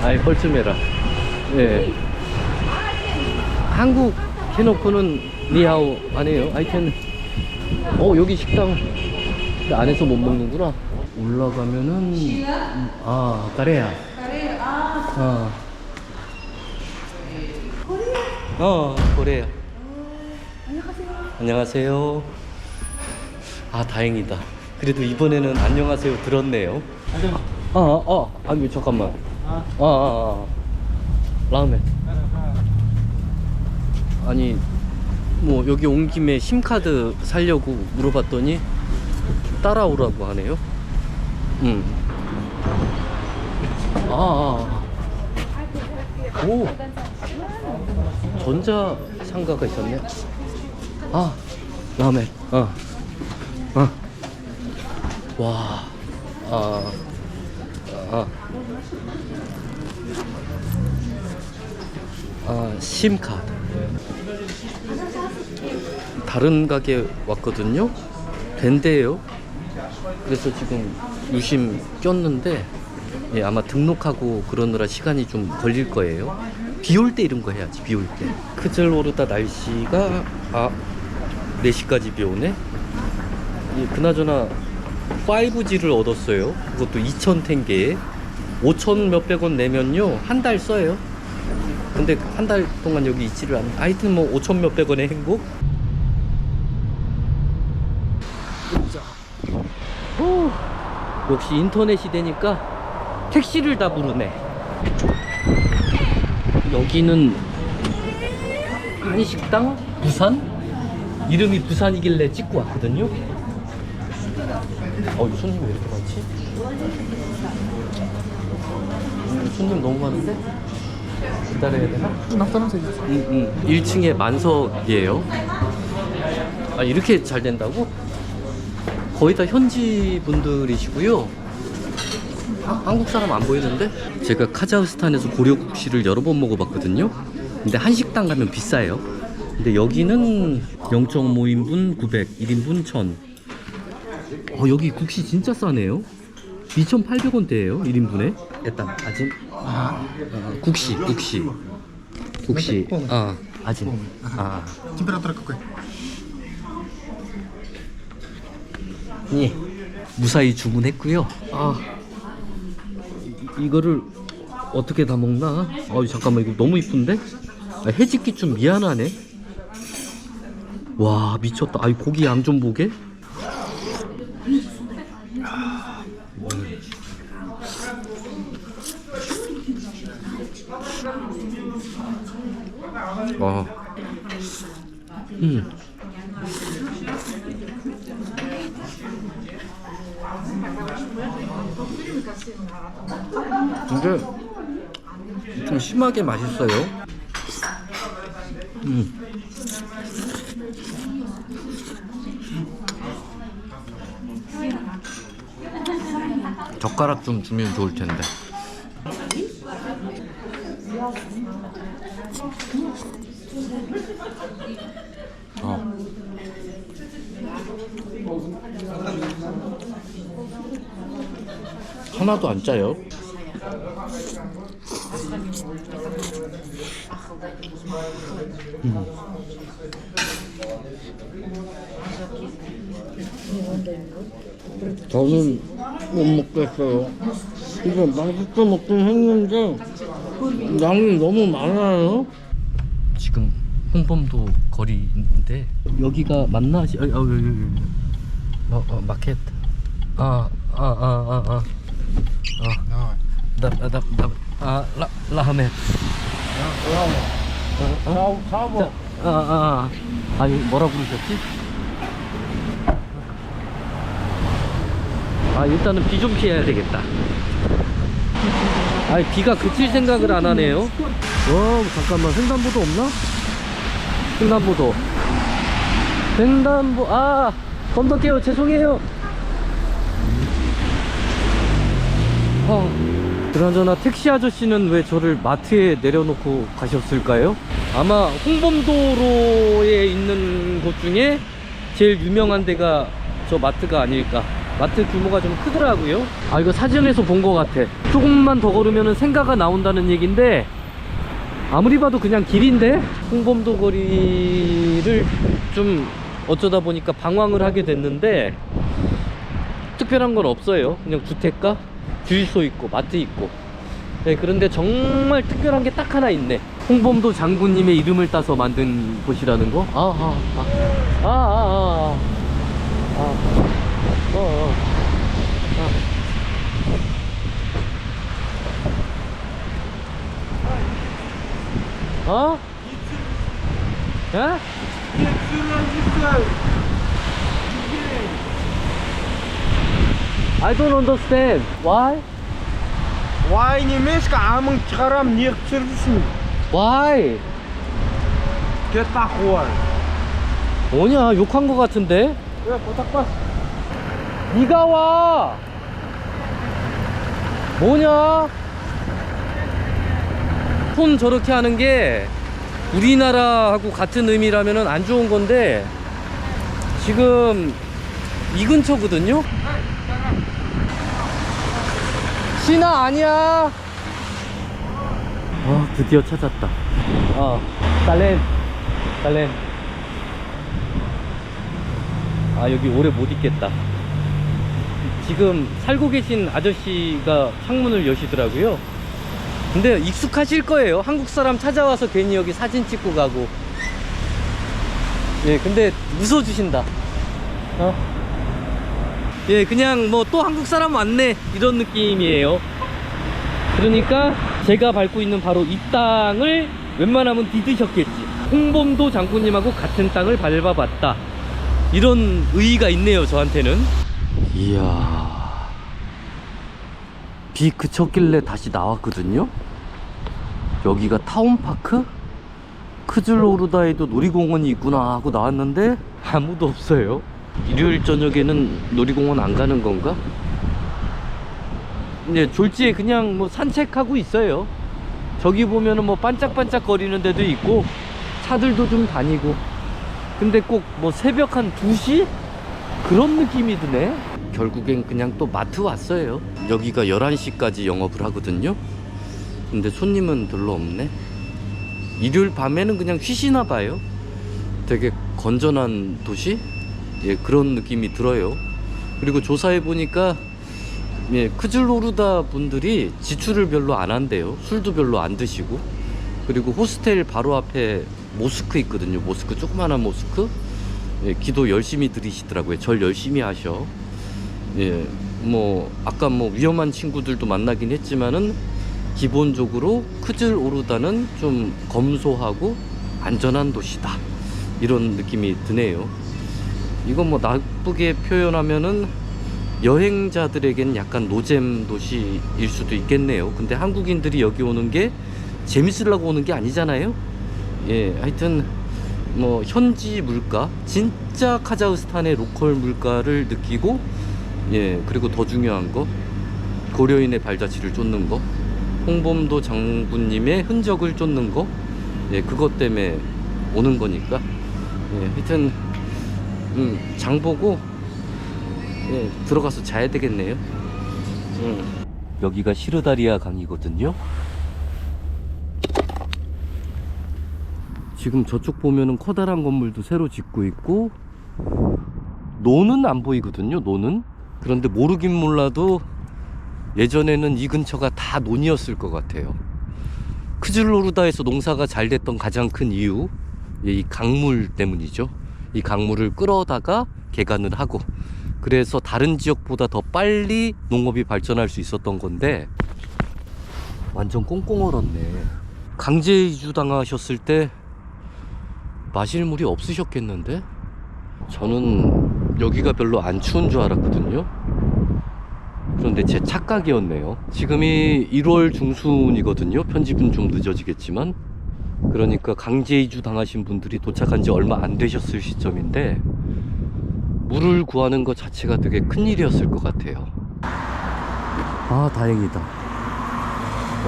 아이, 뻘쭘해라. 예. 한국 해놓고는 니하오 안 해요. 하여튼 여기 식당 안에서 못 먹는구나. 올라가면은 까레야. 코레야. 안녕하세요. 아, 다행이다. 그래도 이번에는 안녕하세요 들었네요. 아니, 잠깐만. 라면. 아니, 뭐 여기 온 김에 심카드 살려고 물어봤더니 따라오라고 하네요. 오, 전자 상가가 있었네. 라멘. 와. 심카드. 다른 가게 왔거든요. 된대요. 그래서 지금 유심 꼈는데, 예, 아마 등록하고 그러느라 시간이 좀 걸릴 거예요. 비 올 때 이런 거 해야지. 비 올 때. 크즐로르다 날씨가 4시까지 비 오네. 예, 그나저나 5G를 얻었어요. 그것도 2,000탱게에 5,000 몇백 원 내면요 한 달 써요. 근데 한 달 동안 여기 있지를 않네. 하여튼 뭐 5,000 몇백 원의 행복. 역시 인터넷이 되니까 택시를 다 부르네. 여기는 한식당 부산? 이름이 부산이길래 찍고 왔거든요. 이 손님 왜 이렇게 많지? 손님 너무 많은데? 기다려야 되나? 1층에 만석이에요. 아, 이렇게 잘 된다고? 거의 다 현지 분들이시고요. 한국 사람 안 보이는데? 제가 카자흐스탄에서 고려국시를 여러 번 먹어봤거든요. 근데 한식당 가면 비싸요. 근데 여기는 0.5인분 900, 1인분 1000. 여기 국시 진짜 싸네요. 2,800원대예요 1인분에. 일단 아진. 국시. 아진. Температура какой? 예. 무사히 주문했고요. 이거를 어떻게 다 먹나? 잠깐만, 이거 너무 이쁜데? 해집기 좀 미안하네. 와, 미쳤다. 고기 양 좀 보게. 와. 근데 좀 심하게 맛있어요. 젓가락 좀 주면 좋을 텐데. 하나도 안 짜요. 저는 못 먹겠어요. 이거 맛있게 먹긴 했는데 양이 너무 많아요. 지금 홍범도 거리인데 여기가 맞나? 마켓. 라하멧. 뭐라 부르셨지? 일단은 비 좀 피해야 되겠다. 비가 그칠 생각을 안 하네요. 잠깐만, 횡단보도 없나? 횡단보, 건너게요. 죄송해요. 그나저나 택시 아저씨는 왜 저를 마트에 내려놓고 가셨을까요? 아마 홍범도로에 있는 곳 중에 제일 유명한 데가 저 마트가 아닐까. 마트 규모가 좀 크더라고요. 이거 사진에서 본 것 같아. 조금만 더 걸으면 생가가 나온다는 얘긴데 아무리 봐도 그냥 길인데. 홍범도 거리를 좀 어쩌다 보니까 방황을 하게 됐는데 특별한 건 없어요. 그냥 주택가, 주유소 있고 마트 있고. 네, 그런데 정말 특별한 게 딱 하나 있네. 홍범도 장군님의 이름을 따서 만든 곳이라는 거. I don't understand. Why? Why немешко, амын чыгарам, не түсірдісің? Why? Get нахуй. 뭐냐, 욕한 거 같은데? 왜, 보탁봐. 네가 와. 뭐냐? 손 저렇게 하는 게 우리나라하고 같은 의미라면 안 좋은 건데 지금 이 근처거든요? 신아 아니야. 드디어 찾았다. 딸렌. 여기 오래 못 있겠다. 지금 살고 계신 아저씨가 창문을 여시더라고요. 근데 익숙하실 거예요. 한국 사람 찾아와서 괜히 여기 사진 찍고 가고. 예, 근데 웃어주신다. 예, 그냥 뭐 또 한국 사람 왔네 이런 느낌이에요. 그러니까 제가 밟고 있는 바로 이 땅을 웬만하면 디드셨겠지. 홍범도 장군님하고 같은 땅을 밟아봤다, 이런 의의가 있네요, 저한테는. 이야, 비 그쳤길래 다시 나왔거든요. 여기가 타운파크? 크즐로르다에도 놀이공원이 있구나 하고 나왔는데 아무도 없어요. 일요일 저녁에는 놀이공원 안 가는 건가? 네, 졸지에 그냥 뭐 산책하고 있어요. 저기 보면은 뭐 반짝반짝 거리는 데도 있고 차들도 좀 다니고, 근데 꼭 뭐 새벽 한 2시? 그런 느낌이 드네. 결국엔 그냥 또 마트 왔어요. 여기가 11시까지 영업을 하거든요. 근데 손님은 별로 없네. 일요일 밤에는 그냥 쉬시나 봐요. 되게 건전한 도시? 예, 그런 느낌이 들어요. 그리고 조사해 보니까 예, 크즐로르다 분들이 지출을 별로 안 한대요. 술도 별로 안 드시고. 그리고 호스텔 바로 앞에 모스크 있거든요. 모스크, 조그만한 모스크. 예, 기도 열심히 드리시더라고요. 절 열심히 하셔. 예, 뭐 아까 뭐 위험한 친구들도 만나긴 했지만은 기본적으로 크즐로르다는 좀 검소하고 안전한 도시다, 이런 느낌이 드네요. 이건 뭐 나쁘게 표현하면은 여행자들에겐 약간 노잼 도시일 수도 있겠네요. 근데 한국인들이 여기 오는 게 재밌으려고 오는 게 아니잖아요. 예, 하여튼 뭐 현지 물가, 진짜 카자흐스탄의 로컬 물가를 느끼고, 예, 그리고 더 중요한 거, 고려인의 발자취를 쫓는 거, 홍범도 장군님의 흔적을 쫓는 거, 예, 그것 때문에 오는 거니까. 예, 하여튼 장 보고 예, 들어가서 자야 되겠네요. 여기가 시르다리아 강이거든요. 지금 저쪽 보면은 커다란 건물도 새로 짓고 있고, 노는 안 보이거든요, 노는. 그런데 모르긴 몰라도 예전에는 이 근처가 다 논이었을 것 같아요. 크즐로르다에서 농사가 잘 됐던 가장 큰 이유, 이 강물 때문이죠. 이 강물을 끌어다가 개간을 하고, 그래서 다른 지역보다 더 빨리 농업이 발전할 수 있었던 건데, 완전 꽁꽁 얼었네. 강제 이주 당하셨을 때 마실 물이 없으셨겠는데? 저는 여기가 별로 안 추운 줄 알았거든요. 그런데 제 착각이었네요. 지금이 1월 중순이거든요. 편집은 좀 늦어지겠지만. 그러니까 강제 이주 당하신 분들이 도착한 지 얼마 안 되셨을 시점인데, 물을 구하는 것 자체가 되게 큰일이었을 것 같아요. 아, 다행이다.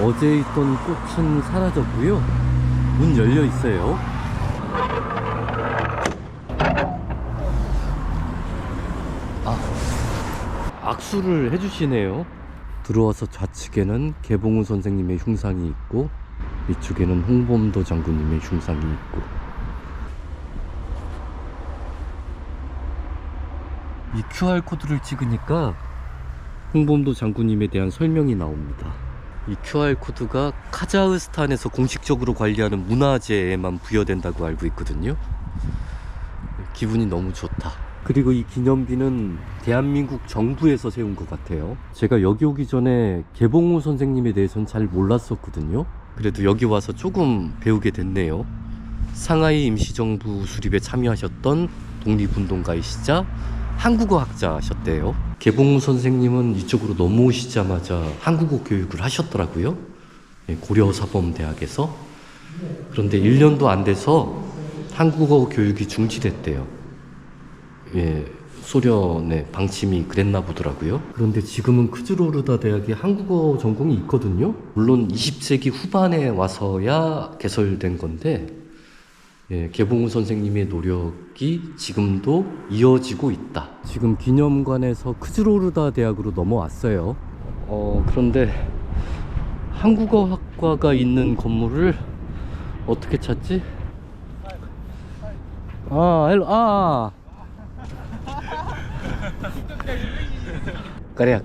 어제 있던 꽃은 사라졌고요. 문 열려 있어요. 악수를 해주시네요. 들어와서 좌측에는 개봉우 선생님의 흉상이 있고, 이쪽에는 홍범도 장군님의 흉상이 있고. 이 QR코드를 찍으니까 홍범도 장군님에 대한 설명이 나옵니다. 이 QR코드가 카자흐스탄에서 공식적으로 관리하는 문화재에만 부여된다고 알고 있거든요. 기분이 너무 좋다. 그리고 이 기념비는 대한민국 정부에서 세운 것 같아요. 제가 여기 오기 전에 개봉우 선생님에 대해서는 잘 몰랐었거든요. 그래도 여기 와서 조금 배우게 됐네요. 상하이 임시정부 수립에 참여하셨던 독립운동가이시자 한국어 학자셨대요. 개봉우 선생님은 이쪽으로 넘어오시자마자 한국어 교육을 하셨더라고요. 고려사범대학에서. 그런데 1년도 안 돼서 한국어 교육이 중지됐대요. 예, 소련의 방침이 그랬나 보더라고요. 그런데 지금은 크즐로르다 대학에 한국어 전공이 있거든요. 물론 20세기 후반에 와서야 개설된 건데, 예, 개봉우 선생님의 노력이 지금도 이어지고 있다. 지금 기념관에서 크즐로르다 대학으로 넘어왔어요. 그런데 한국어학과가 있는 건물을 어떻게 찾지? 까레야.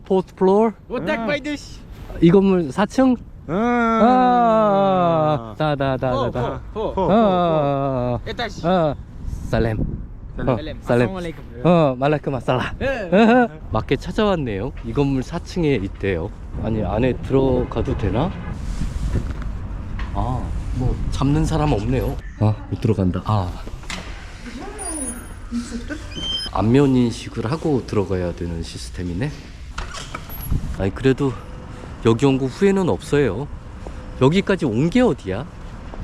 포스트 플로어? Вот так пойдешь. 이 건물 4층? О, 다다다다다. о, о. Этаж. 살렘. 살렘. 말라이크 마살라. 맞게 찾아왔네요. 이 건물 4층에 있대요. 아니, 안에 들어가도 되나? 아, 뭐 잡는 사람 없네요. 아, 못 들어간다. 안면 인식을 하고 들어가야 되는 시스템이네. 아니, 그래도 여기 온 거 후회는 없어요. 여기까지 온 게 어디야?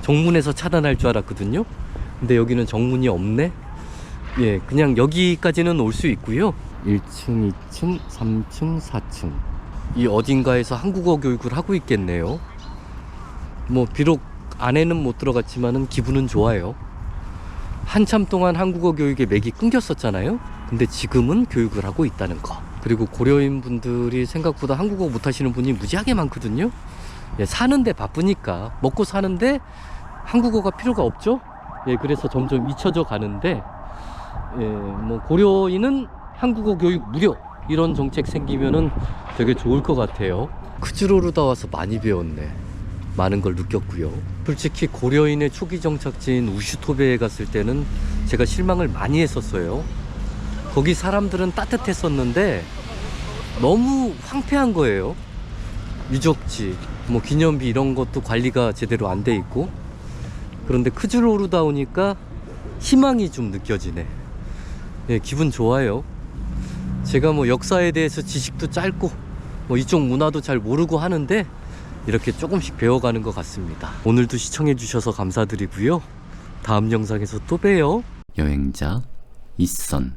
정문에서 차단할 줄 알았거든요. 근데 여기는 정문이 없네. 예, 그냥 여기까지는 올 수 있고요. 1층, 2층, 3층, 4층. 이 어딘가에서 한국어 교육을 하고 있겠네요. 뭐 비록 안에는 못 들어갔지만은 기분은 좋아요. 한참 동안 한국어 교육에 맥이 끊겼었잖아요. 근데 지금은 교육을 하고 있다는 거. 그리고 고려인 분들이 생각보다 한국어 못하시는 분이 무지하게 많거든요. 예, 사는데 바쁘니까, 먹고 사는데 한국어가 필요가 없죠. 예, 그래서 점점 잊혀져 가는데, 예, 뭐 고려인은 한국어 교육 무료 이런 정책 생기면은 되게 좋을 것 같아요. 크즈로르다 와서 많이 배웠네. 많은 걸 느꼈고요. 솔직히 고려인의 초기 정착지인 우슈토베에 갔을 때는 제가 실망을 많이 했었어요. 거기 사람들은 따뜻했었는데 너무 황폐한 거예요. 유적지, 뭐 기념비 이런 것도 관리가 제대로 안 돼 있고. 그런데 크즈로르다 오니까 희망이 좀 느껴지네. 예, 기분 좋아요. 제가 뭐 역사에 대해서 지식도 짧고 뭐 이쪽 문화도 잘 모르고 하는데 이렇게 조금씩 배워가는 것 같습니다. 오늘도 시청해 주셔서 감사드리고요. 다음 영상에서 또 봬요. 여행자 이선.